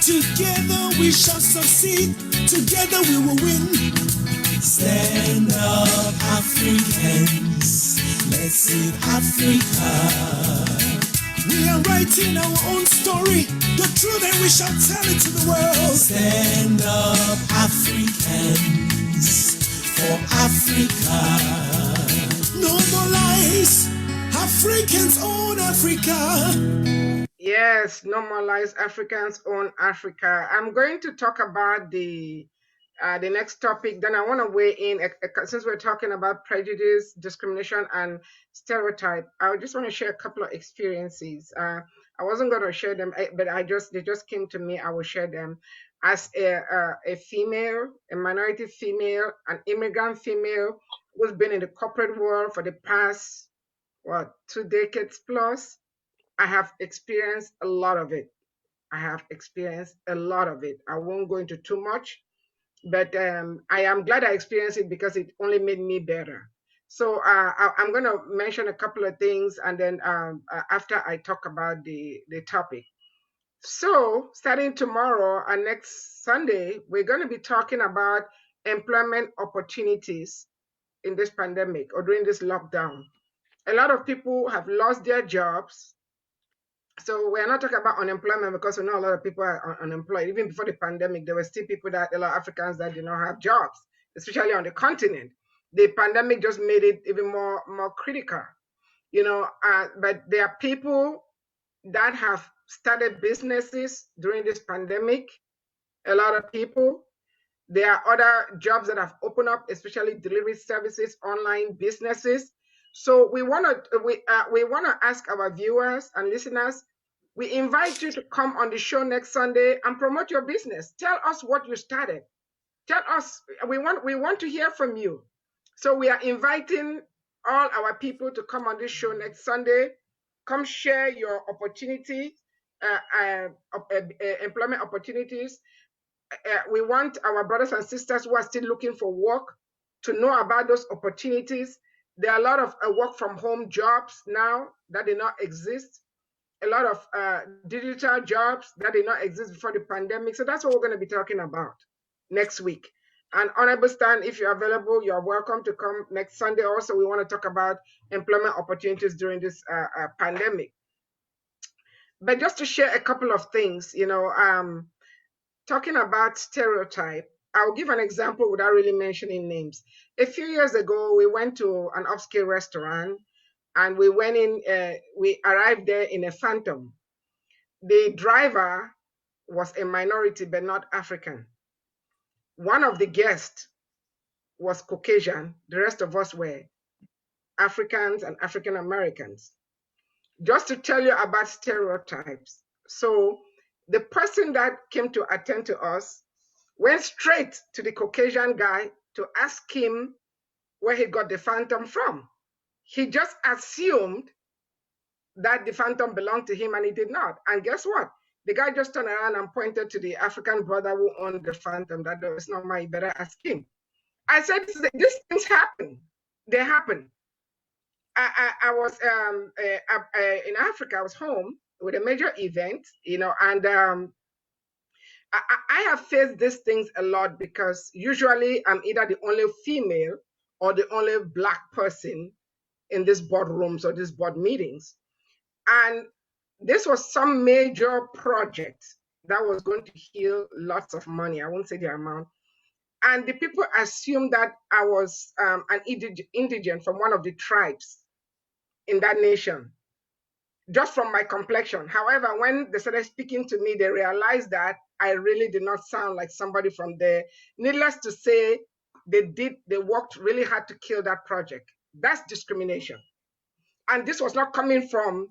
Together we shall succeed. Together we will win. Stand up, Africans. Let's sing Africa. We are writing our own story, the truth, and we shall tell it to the world. Stand up, Africans, for Africa. No more lies. Africans own Africa. Yes, no more lies. Africans own Africa. I'm going to talk about the next topic. Then I want to weigh in, since we're talking about prejudice, discrimination, and stereotype. I just want to share a couple of experiences. I wasn't going to share them, but they just came to me. I will share them. As a female, a minority female, an immigrant female who's been in the corporate world for the past 2 decades plus, I have experienced a lot of it. I won't go into too much, but I am glad I experienced it because it only made me better. So I'm going to mention a couple of things, and then after I talk about the topic. So starting tomorrow and next Sunday, we're going to be talking about employment opportunities in this pandemic or during this lockdown. A lot of people have lost their jobs. So we're not talking about unemployment because we know a lot of people are unemployed. Even before the pandemic, there were still a lot of Africans that did not have jobs, especially on the continent. The pandemic just made it even more critical, but there are people that have started businesses during this pandemic. A lot of people. There are other jobs that have opened up, especially delivery services, online businesses. So we want to ask our viewers and listeners. We invite you to come on the show next Sunday and promote your business. Tell us what you started. Tell us. We want to hear from you. So we are inviting all our people to come on this show next Sunday. Come share your opportunity, employment opportunities. We want our brothers and sisters who are still looking for work to know about those opportunities. There are a lot of work from home jobs now that did not exist. A lot of digital jobs that did not exist before the pandemic. So that's what we're going to be talking about next week. And Honorable Stan, if you're available, you're welcome to come next Sunday. Also, we want to talk about employment opportunities during this pandemic. But just to share a couple of things, talking about stereotype, I'll give an example without really mentioning names. A few years ago, we went to an upscale restaurant and we went in, we arrived there in a Phantom. The driver was a minority, but not African. One of the guests was Caucasian. The rest of us were Africans and African Americans. Just to tell you about stereotypes. So the person that came to attend to us went straight to the Caucasian guy to ask him where he got the Phantom from. He just assumed that the Phantom belonged to him, and he did not. And guess what? The guy just turned around and pointed to the African brother who owned the Phantom. That was not mine. You better ask him. I said, these things happen. They happen. I was in Africa. I was home with a major event, and I have faced these things a lot because usually I'm either the only female or the only Black person in these boardrooms or these board meetings. And this was some major project that was going to heal lots of money. I won't say the amount. And the people assumed that I was an indigent from one of the tribes in that nation, just from my complexion. However, when they started speaking to me, they realized that I really did not sound like somebody from there. Needless to say, they worked really hard to kill that project. That's discrimination. And this was not coming from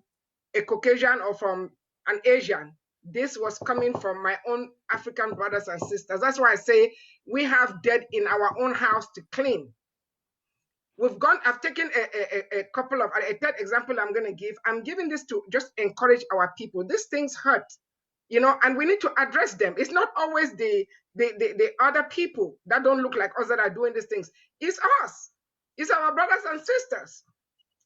a Caucasian or from an Asian. This was coming from my own African brothers and sisters. That's why I say we have dead in our own house to clean. I've taken a couple of, a third example I'm going to give. I'm giving this to just encourage our people. These things hurt. you know, and we need to address them. It's not always the other people that don't look like us that are doing these things. It's us. It's our brothers and sisters.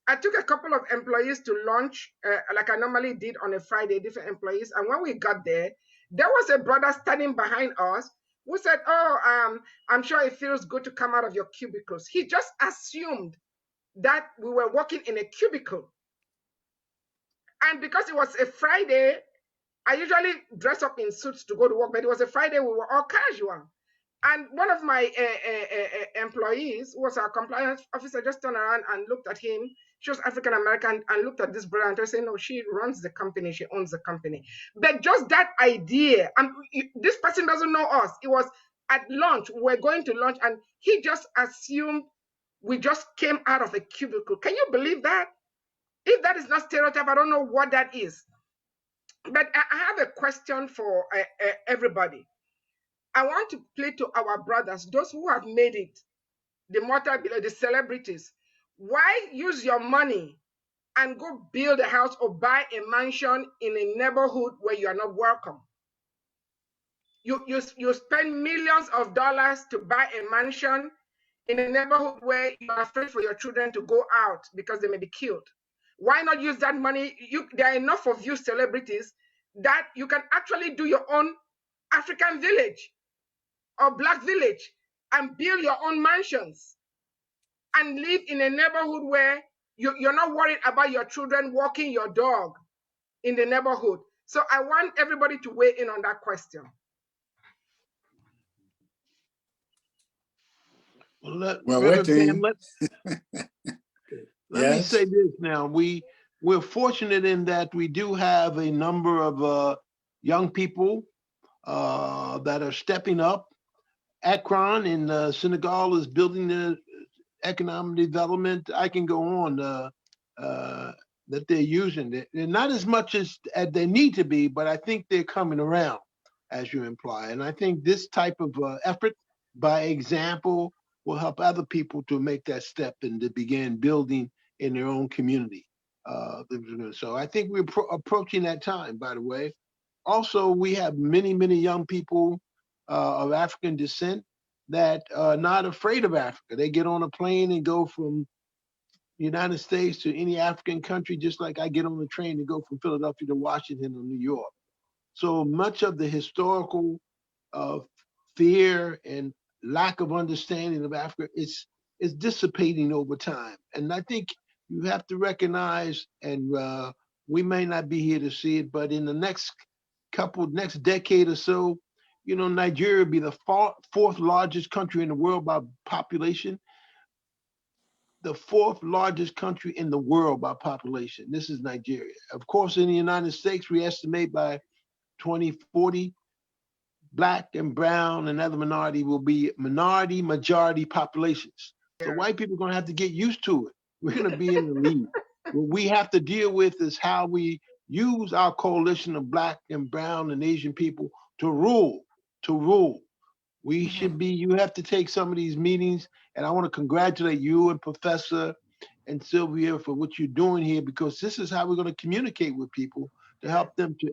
I took a couple of employees to lunch, like I normally did on a Friday, different employees. And when we got there was a brother standing behind us who said, oh, I'm sure it feels good to come out of your cubicles. He just assumed that we were working in a cubicle. And because it was a Friday, I usually dress up in suits to go to work, but it was a Friday, we were all casual. And one of my employees, who was our compliance officer, just turned around and looked at him. She was African American, and looked at this brother and said, no, she runs the company, she owns the company. But just that idea, and this person doesn't know us. It was at lunch, we're going to lunch, and he just assumed we just came out of a cubicle. Can you believe that? If that is not stereotype, I don't know what that is. But I have a question for everybody. I want to play to our brothers, those who have made it, the celebrities. Why use your money and go build a house or buy a mansion in a neighborhood where you are not welcome? You spend millions of dollars to buy a mansion in a neighborhood where you are afraid for your children to go out because they may be killed. Why not use that money? There are enough of you celebrities that you can actually do your own African village or Black village and build your own mansions and live in a neighborhood where you're not worried about your children walking your dog in the neighborhood. So I want everybody to weigh in on that question. Well, we're waiting. Let me say this now. We're fortunate in that we do have a number of young people that are stepping up. Akron in Senegal is building the economic development. I can go on that they're using. They're not as much as they need to be, but I think they're coming around, as you imply. And I think this type of effort, by example, will help other people to make that step and to begin building in their own community. So I think we're approaching that time, by the way. Also, we have many, many young people of African descent that are not afraid of Africa. They get on a plane and go from the United States to any African country, just like I get on the train to go from Philadelphia to Washington or New York. So much of the historical fear and lack of understanding of Africa is dissipating over time. And I think you have to recognize, and we may not be here to see it, but in the next decade or so, you know, Nigeria will be the fourth largest country in the world by population. The fourth largest country in the world by population. This is Nigeria. Of course, in the United States, we estimate by 2040, Black and brown and other minority will be majority populations. So white people are going to have to get used to it. We're going to be in the lead. What we have to deal with is how we use our coalition of Black and brown and Asian people to rule. We should be, you have to take some of these meetings, and I want to congratulate you and Professor and Sylvia for what you're doing here, because this is how we're going to communicate with people to help them to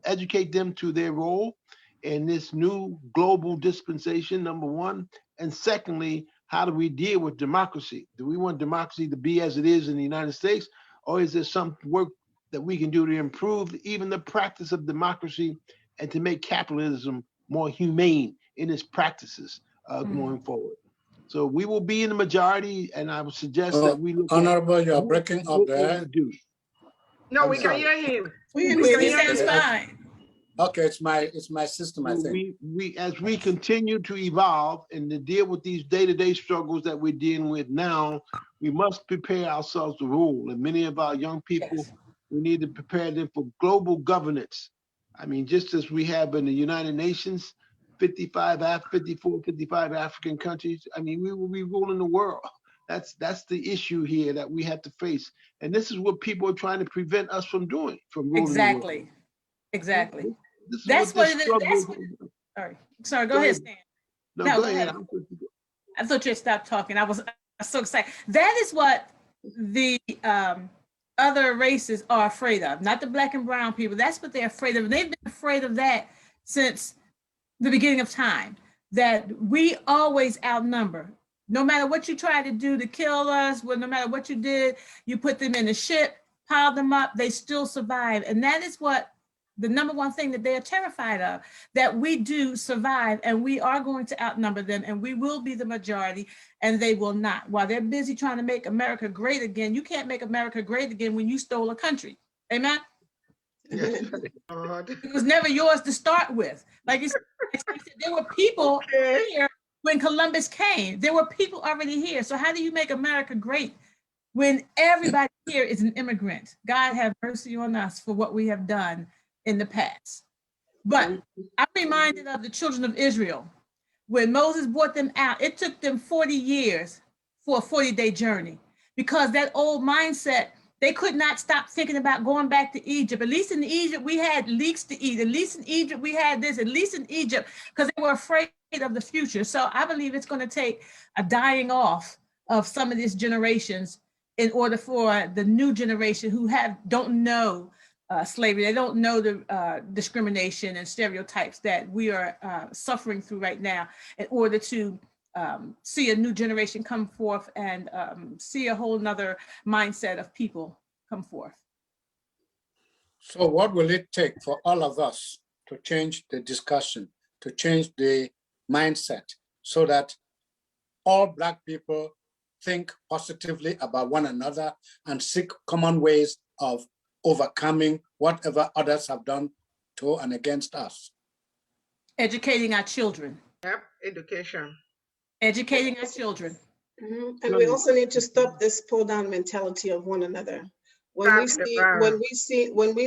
educate them to their role in this new global dispensation, number one. And secondly, how do we deal with democracy? Do we want democracy to be as it is in the United States, or is there some work that we can do to improve even the practice of democracy and to make capitalism more humane in its practices going forward? So we will be in the majority, and I would suggest that we look Honorable, you're breaking up there. No, we can hear him. We understand fine. Okay, it's my system, I think. We as we continue to evolve and to deal with these day-to-day struggles that we're dealing with now, we must prepare ourselves to rule. And many of our young people, we need to prepare them for global governance. I mean, just as we have in the United Nations, 55 African countries, I mean, we will be ruling the world. That's the issue here that we have to face. And this is what people are trying to prevent us from doing, from ruling the world. Exactly. That's what it is. Sorry, go ahead, Stan. No, go ahead. I thought you had stopped talking. I was so excited. That is what the other races are afraid of, not the black and brown people. That's what they're afraid of. And they've been afraid of that since the beginning of time, that we always outnumber. No matter what you try to do to kill us, well, no matter what you did, you put them in a ship, pile them up, they still survive. And that is what the number one thing that they are terrified of, that we do survive and we are going to outnumber them and we will be the majority and they will not. While they're busy trying to make America great again, you can't make America great again when you stole a country. Amen? It was never yours to start with. Like you said, there were people here when Columbus came. There were people already here. So how do you make America great when everybody here is an immigrant? God have mercy on us for what we have done in the past. But I'm reminded of the children of Israel. When Moses brought them out, it took them 40 years for a 40-day journey because that old mindset, they could not stop thinking about going back to Egypt. At least in Egypt, we had leeks to eat. At least in Egypt, we had this. At least in Egypt, because they were afraid of the future. So I believe it's going to take a dying off of some of these generations in order for the new generation who don't know slavery, they don't know the discrimination and stereotypes that we are suffering through right now, in order to see a new generation come forth and see a whole nother mindset of people come forth. So what will it take for all of us to change the discussion, to change the mindset, so that all Black people think positively about one another and seek common ways of overcoming whatever others have done to and against us? Educating our children. Yep, education. Educating our children. And we also need to stop this pull down mentality of one another. When we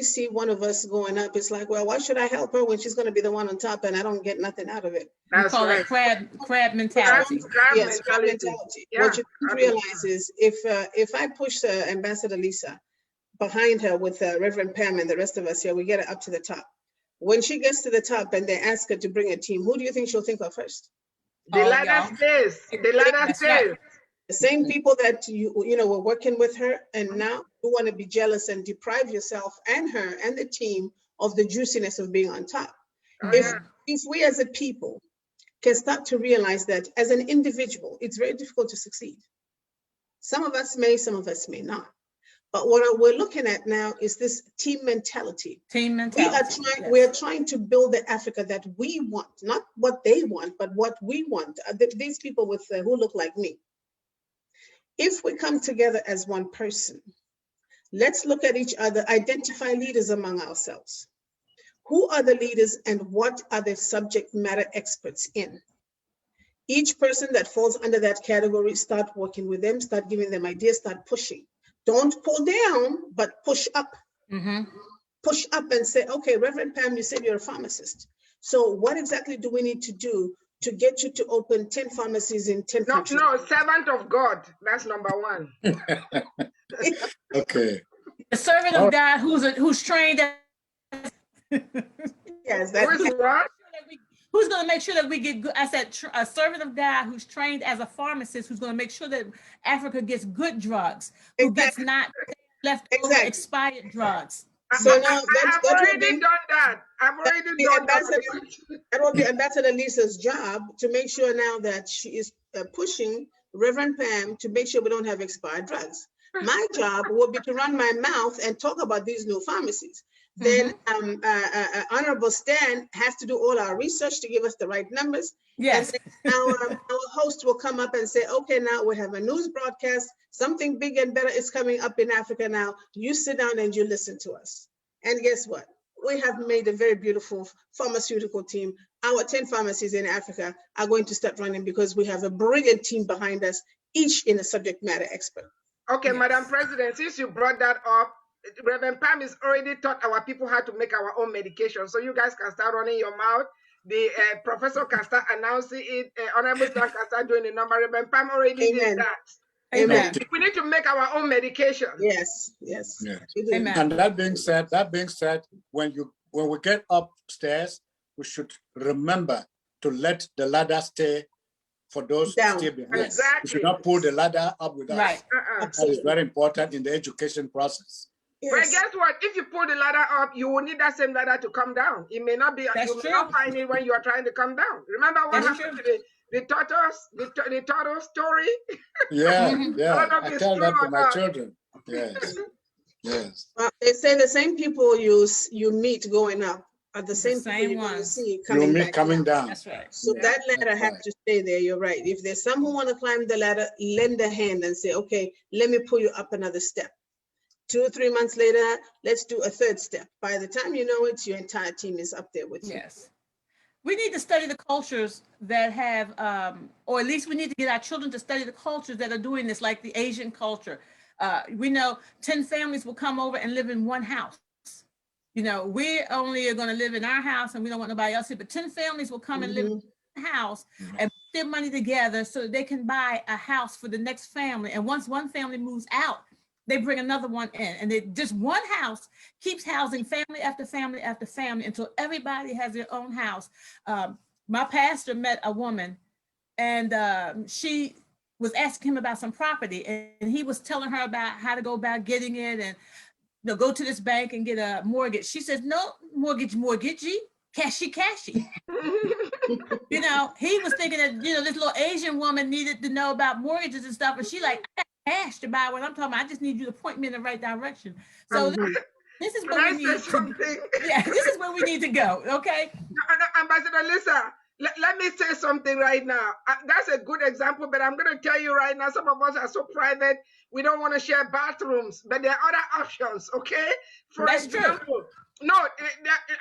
see one of us going up, it's like, well, why should I help her when she's going to be the one on top and I don't get nothing out of it? We call it crab mentality. Yes, crab mentality. Yeah, what you realize is if I push Ambassador Lisa behind her with Reverend Pam and the rest of us here, we get her up to the top. When she gets to the top and they ask her to bring a team, who do you think she'll think of first? The ladder stays. The ladder stays. The same people that you were working with her, and now you want to be jealous and deprive yourself and her and the team of the juiciness of being on top. If we as a people can start to realize that as an individual, it's very difficult to succeed. Some of us may, some of us may not. But what we're looking at now is this team mentality. Team mentality. We are trying to build the Africa that we want, not what they want, but what we want. These people with who look like me. If we come together as one person, let's look at each other, identify leaders among ourselves. Who are the leaders and what are the subject matter experts in? Each person that falls under that category, start working with them, start giving them ideas, start pushing. Don't pull down, but push up. Mm-hmm. Push up and say, okay, Reverend Pam, you said you're a pharmacist. So what exactly do we need to do to get you to open 10 pharmacies in 10 countries? No, servant of God. That's number one. Okay. A servant of God who's trained as yes, that's what? Who's going to make sure that we get good? I said a servant of God who's trained as a pharmacist, who's going to make sure that Africa gets good drugs, who gets not left over expired drugs. So now I've already done that. I've already done that. That will be Ambassador Lisa's job, to make sure now that she is pushing Reverend Pam to make sure we don't have expired drugs. My job will be to run my mouth and talk about these new pharmacies. Then Honorable Stan has to do all our research to give us the right numbers. Yes. And our host will come up and say, okay, now we have a news broadcast. Something big and better is coming up in Africa now. You sit down and you listen to us. And guess what? We have made a very beautiful pharmaceutical team. Our 10 pharmacies in Africa are going to start running because we have a brilliant team behind us, each in a subject matter expert. Okay, yes. Madam President, since you brought that up, Reverend Pam has already taught our people how to make our own medication. So you guys can start running your mouth. The professor can start announcing it. Honorable Stan can start doing the number. Reverend Pam already did that. Amen. We need to make our own medication. Yes. Amen. And that being said, when we get upstairs, we should remember to let the ladder stay for those Down. still behind. Exactly. You should not pull the ladder up with us. Right. That is very important in the education process. But guess what? If you pull the ladder up, you will need that same ladder to come down. It may not be. That's you true. may not find it when you are trying to come down. Remember what That's happened to the tortoise? The turtle story. Yeah, Mhm. yeah. I don't know I if it's tell true that or to my not. children. Yes, yes. They say the same people you meet going up are the It's the same people same you're going to ones. see You coming meet back coming down. down. That's right. So Yeah. that ladder That's has right. to stay there. You're right. If there's some who want to climb the ladder, lend a hand and say, okay, let me pull you up another step. 2 or 3 months later, let's do a third step. By the time you know it, your entire team is up there with you. Yes. We need to study the cultures that have, or at least we need to get our children to study the cultures that are doing this, like the Asian culture. We know 10 families will come over and live in one house. You know, we only are going to live in our house and we don't want nobody else here, but 10 families will come and live in one house and put their money together so that they can buy a house for the next family. And once one family moves out, they bring another one in, and they just one house keeps housing family after family after family until everybody has their own house. My pastor met a woman, and she was asking him about some property, and he was telling her about how to go about getting it, and go to this bank and get a mortgage. She says, no mortgagey, cashy. He was thinking that, this little Asian woman needed to know about mortgages and stuff. And she like, I got cash to buy what I'm talking about. I just need you to point me in the right direction. So this is where we need to, this is where we need to go. Okay. Ambassador Lisa, let me say something right now. That's a good example, but I'm going to tell you right now, some of us are so private, we don't want to share bathrooms, but there are other options, okay? For example, true. No,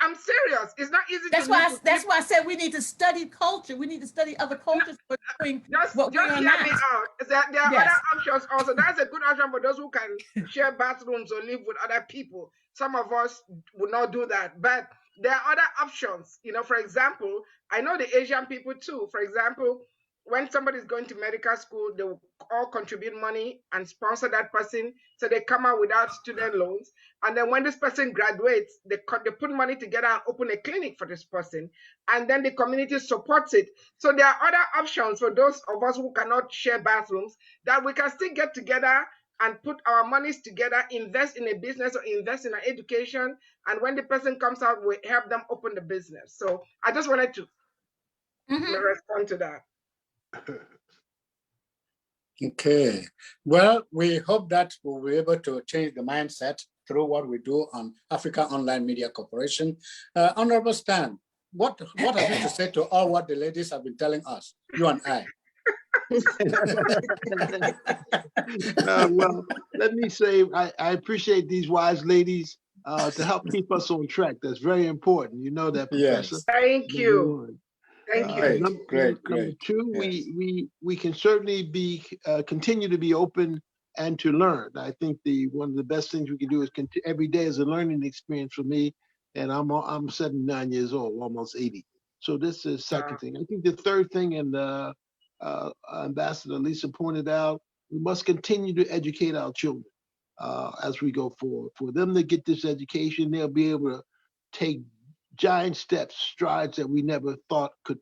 I'm serious. It's not easy that's why I said we need to study culture. We need to study other cultures for doing what we are not. Just hear me out. There are other options also. That's a good option for those who can share bathrooms or live with other people. Some of us would not do that, but there are other options. For example, I know the Asian people too. For example, when somebody's going to medical school, they will all contribute money and sponsor that person. So they come out without student loans. And then when this person graduates, they put money together and open a clinic for this person. And then the community supports it. So there are other options for those of us who cannot share bathrooms, that we can still get together and put our monies together, invest in a business or invest in an education. And when the person comes out, we help them open the business. So I just wanted to respond to that. Okay. Well, we hope that we'll be able to change the mindset through what we do on Africa Online Media Corporation. Honorable Stan, what have you to say to all what the ladies have been telling us, you and I? Well, let me say, I appreciate these wise ladies to help keep us on track. That's very important. You know that, Professor. Yes. Thank you. Thank you. Great. Number two, yes. we can certainly continue to be open and to learn. I think one of the best things we can do is every day is a learning experience for me. And I'm 79 years old, almost 80. So this is the second thing. I think the third thing, and Ambassador Lisa pointed out, we must continue to educate our children as we go forward. For them to get this education, they'll be able to take giant steps, strides that we never thought could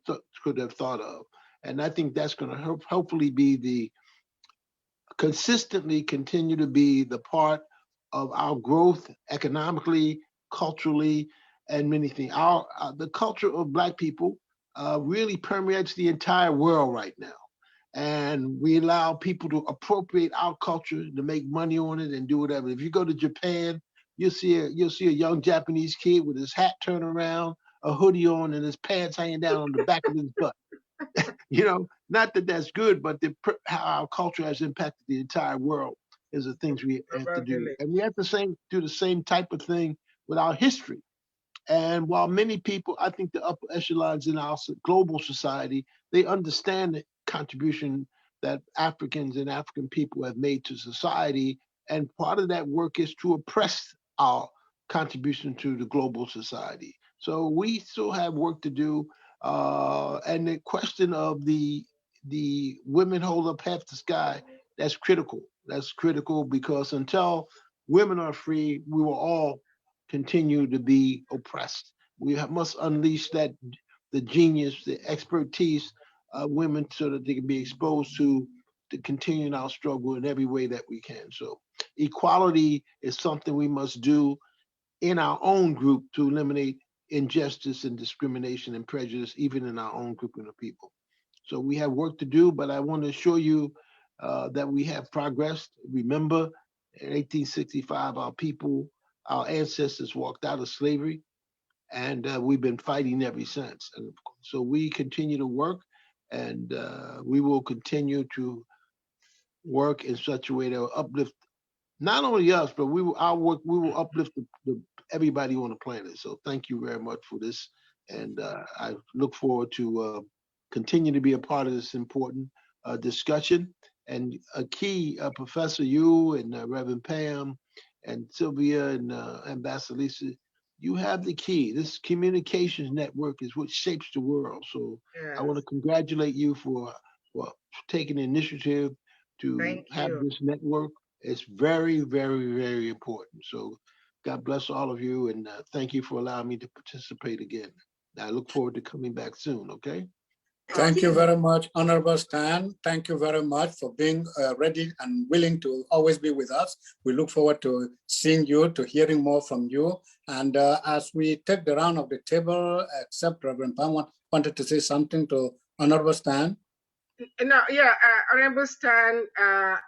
have thought of. And I think that's going to hopefully be consistently continue to be the part of our growth economically, culturally, and many things. The culture of Black people really permeates the entire world right now. And we allow people to appropriate our culture to make money on it and do whatever. If you go to Japan, you'll see a young Japanese kid with his hat turned around, a hoodie on, and his pants hanging down on the back of his butt. Not that that's good, but how our culture has impacted the entire world is the things we have to do. And we have to do the same type of thing with our history. And while many people, I think the upper echelons in our global society, they understand the contribution that Africans and African people have made to society. And part of that work is to oppress our contribution to the global society. So we still have work to do. And the question of the women hold up half the sky, that's critical. That's critical because until women are free, we will all continue to be oppressed. We must unleash the genius, the expertise women so that they can be exposed to continuing our struggle in every way that we can. So equality is something we must do in our own group to eliminate injustice and discrimination and prejudice, even in our own grouping of people. So we have work to do, but I want to assure you that we have progressed. Remember, in 1865, our ancestors walked out of slavery, and we've been fighting ever since. And so we continue to work, and we will continue to work in such a way that will uplift not only us, but we will uplift everybody on the planet. So thank you very much for this. And I look forward to continue to be a part of this important discussion. And a key, Professor, you and Reverend Pam and Sylvia and Ambassador Lisa, you have the key. This communications network is what shapes the world. So yes. I want to congratulate you for taking the initiative to have this network. It's very, very, very important. So God bless all of you, and thank you for allowing me to participate again. I look forward to coming back soon, okay? Thank you very much, Honorable Stan. Thank you very much for being ready and willing to always be with us. We look forward to seeing you, to hearing more from you. And as we take the round of the table, except Reverend Pam wanted to say something to Honorable Stan. No, yeah, Honorable Stan,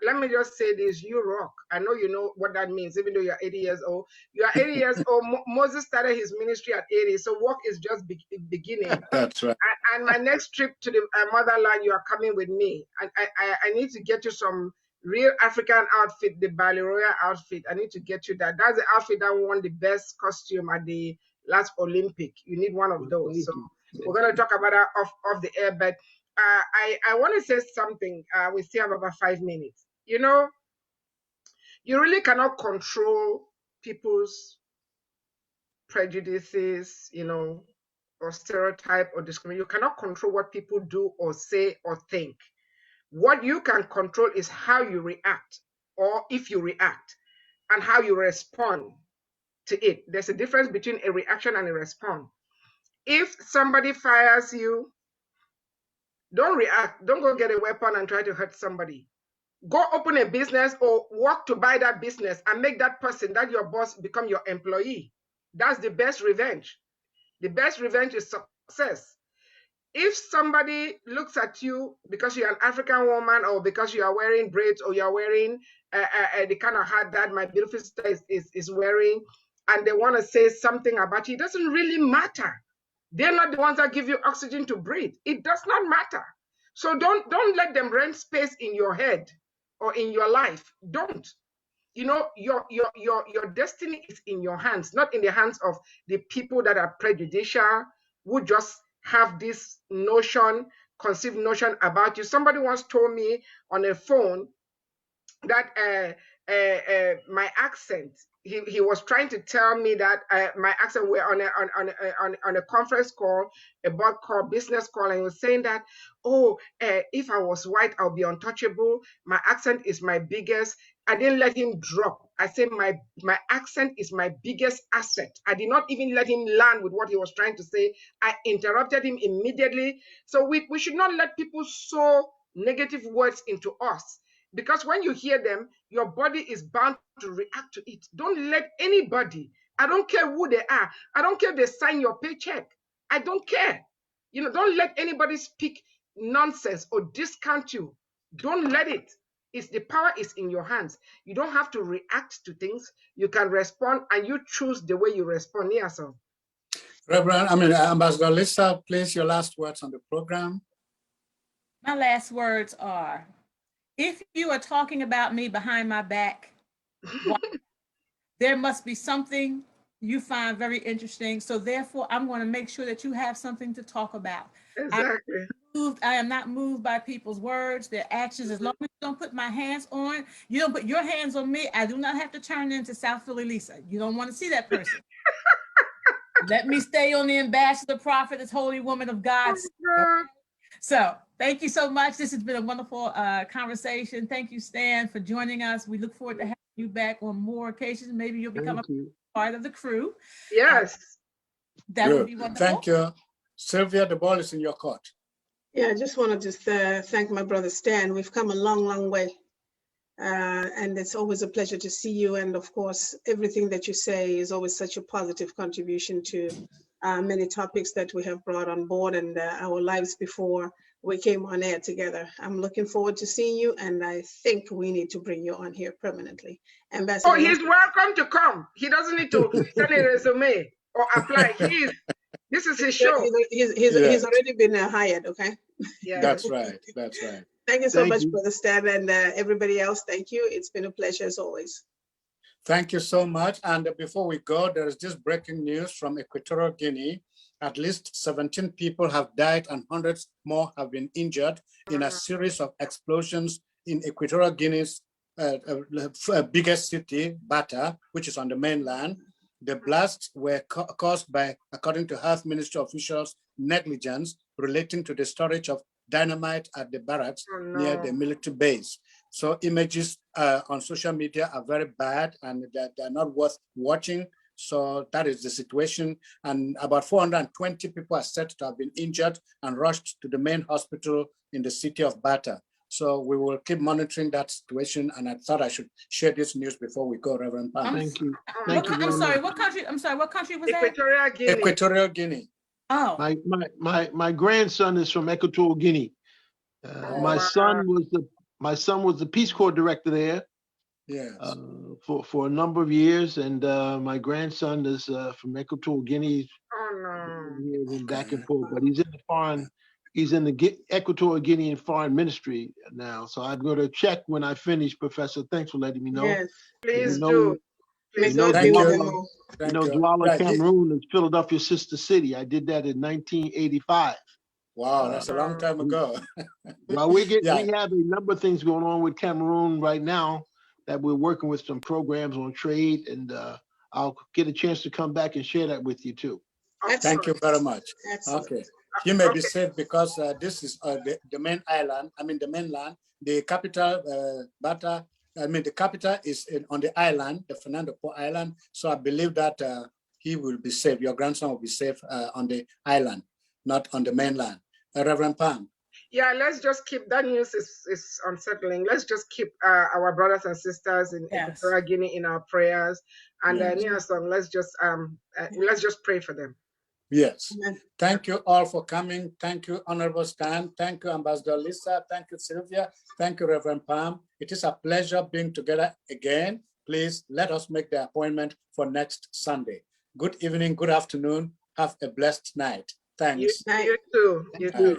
let me just say this, you rock. I know you know what that means, even though you're 80 years old. You are 80 years old. Moses started his ministry at 80, so work is just beginning. That's right. And my next trip to the motherland, you are coming with me. And I need to get you some real African outfit, the Baleroya outfit. I need to get you that. That's the outfit that won the best costume at the last Olympic. You need one of those. So we're going to talk about that off the air, but I want to say something. We still have about 5 minutes. You know, you really cannot control people's prejudices, you know, or stereotype or discrimination. You cannot control what people do or say or think. What you can control is how you react, or if you react, and how you respond to it. There's a difference between a reaction and a response. If somebody fires you, don't react. Don't go get a weapon and try to hurt somebody. Go open a business or work to buy that business and make that person, that your boss, become your employee. That's the best revenge. The best revenge is success. If somebody looks at you because you're an African woman, or because you are wearing braids, or you're wearing the kind of hat that my beautiful sister is wearing, and they want to say something about you, it doesn't really matter. They're not the ones that give you oxygen to breathe. It does not matter. So don't let them rent space in your head or in your life. Don't. You know, your destiny is in your hands, not in the hands of the people that are prejudicial, who just have this notion, conceived notion about you. Somebody once told me on a phone that my accent, he was trying to tell me that my accent, were on a conference call, a board call, business call, and he was saying that, if I was white, I'll be untouchable. My accent is my biggest. I didn't let him drop. I said my accent is my biggest asset. I did not even let him land with what he was trying to say. I interrupted him immediately. So we should not let people sow negative words into us, because when you hear them, your body is bound to react to it. Don't let anybody, I don't care who they are, I don't care if they sign your paycheck, I don't care. You know, don't let anybody speak nonsense or discount you. Don't let it. The power is in your hands. You don't have to react to things. You can respond, and you choose the way you respond. Yes, sir. Reverend, Ambassador Lisa, please, your last words on the program. My last words are, if you are talking about me behind my back, there must be something you find very interesting. So therefore, I'm going to make sure that you have something to talk about. Exactly. I am not moved by people's words, their actions. As long as you don't put my hands on, you don't put your hands on me, I do not have to turn into South Philly Lisa. You don't want to see that person. Let me stay on the ambassador, prophetess, holy woman of God. So thank you so much. This has been a wonderful conversation. Thank you, Stan, for joining us. We look forward to having you back on more occasions. Maybe you'll become a part of the crew. Yes. That would be wonderful. Thank you. Sylvia, the ball is in your court. Yeah, I just want to thank my brother Stan. We've come a long, long way. And it's always a pleasure to see you. And of course, everything that you say is always such a positive contribution to many topics that we have brought on board and our lives before we came on air together. I'm looking forward to seeing you, and I think we need to bring you on here permanently. Ambassador. Oh, he's welcome to come. He doesn't need to send a resume or apply. This is his show. He's already been hired, okay? Yeah. That's right. That's right. Thank you so much, Brother Stan, and everybody else. Thank you. It's been a pleasure as always. Thank you so much. And before we go, there is just breaking news from Equatorial Guinea. At least 17 people have died and hundreds more have been injured in a series of explosions in Equatorial Guinea's biggest city, Bata, which is on the mainland. The blasts were caused by, according to Health Ministry officials, negligence relating to the storage of dynamite at the barracks near the military base. So images on social media are very bad and they're not worth watching. So that is the situation. And about 420 people are said to have been injured and rushed to the main hospital in the city of Bata. So we will keep monitoring that situation. And I thought I should share this news before we go, Reverend Pam. Thank you. I'm sorry, what country was that? Equatorial Guinea. Equatorial Guinea. Oh. My grandson is from Equatorial Guinea. My son was the Peace Corps director there. Yes. For a number of years, and my grandson is from Equatorial Guinea. Oh no. Back and forth, but he's in the Equatorial Guinean Foreign Ministry now. So I'm going to check when I finish, Professor. Thanks for letting me know. Yes. Please do. Please Douala, Cameroon is Philadelphia's sister city. I did that in 1985. Wow, that's a long time ago. Well, we have a number of things going on with Cameroon right now that we're working with some programs on trade, and I'll get a chance to come back and share that with you too. Thank you very much. Excellent. Okay. You may be safe because this is the main island, the mainland, the capital, Bata, the capital is on the island, the Fernando Po Island. So I believe that he will be safe. Your grandson will be safe on the island, not on the mainland. Reverend Pam. Yeah, let's just keep, that news is unsettling. Let's just keep our brothers and sisters in Equatorial Guinea in our prayers. And Niason, let's just pray for them. Yes. Thank you all for coming. Thank you, Honorable Stan. Thank you, Ambassador Lisa. Thank you, Sylvia. Thank you, Reverend Pam. It is a pleasure being together again. Please let us make the appointment for next Sunday. Good evening, good afternoon. Have a blessed night. Thanks. You too. You too.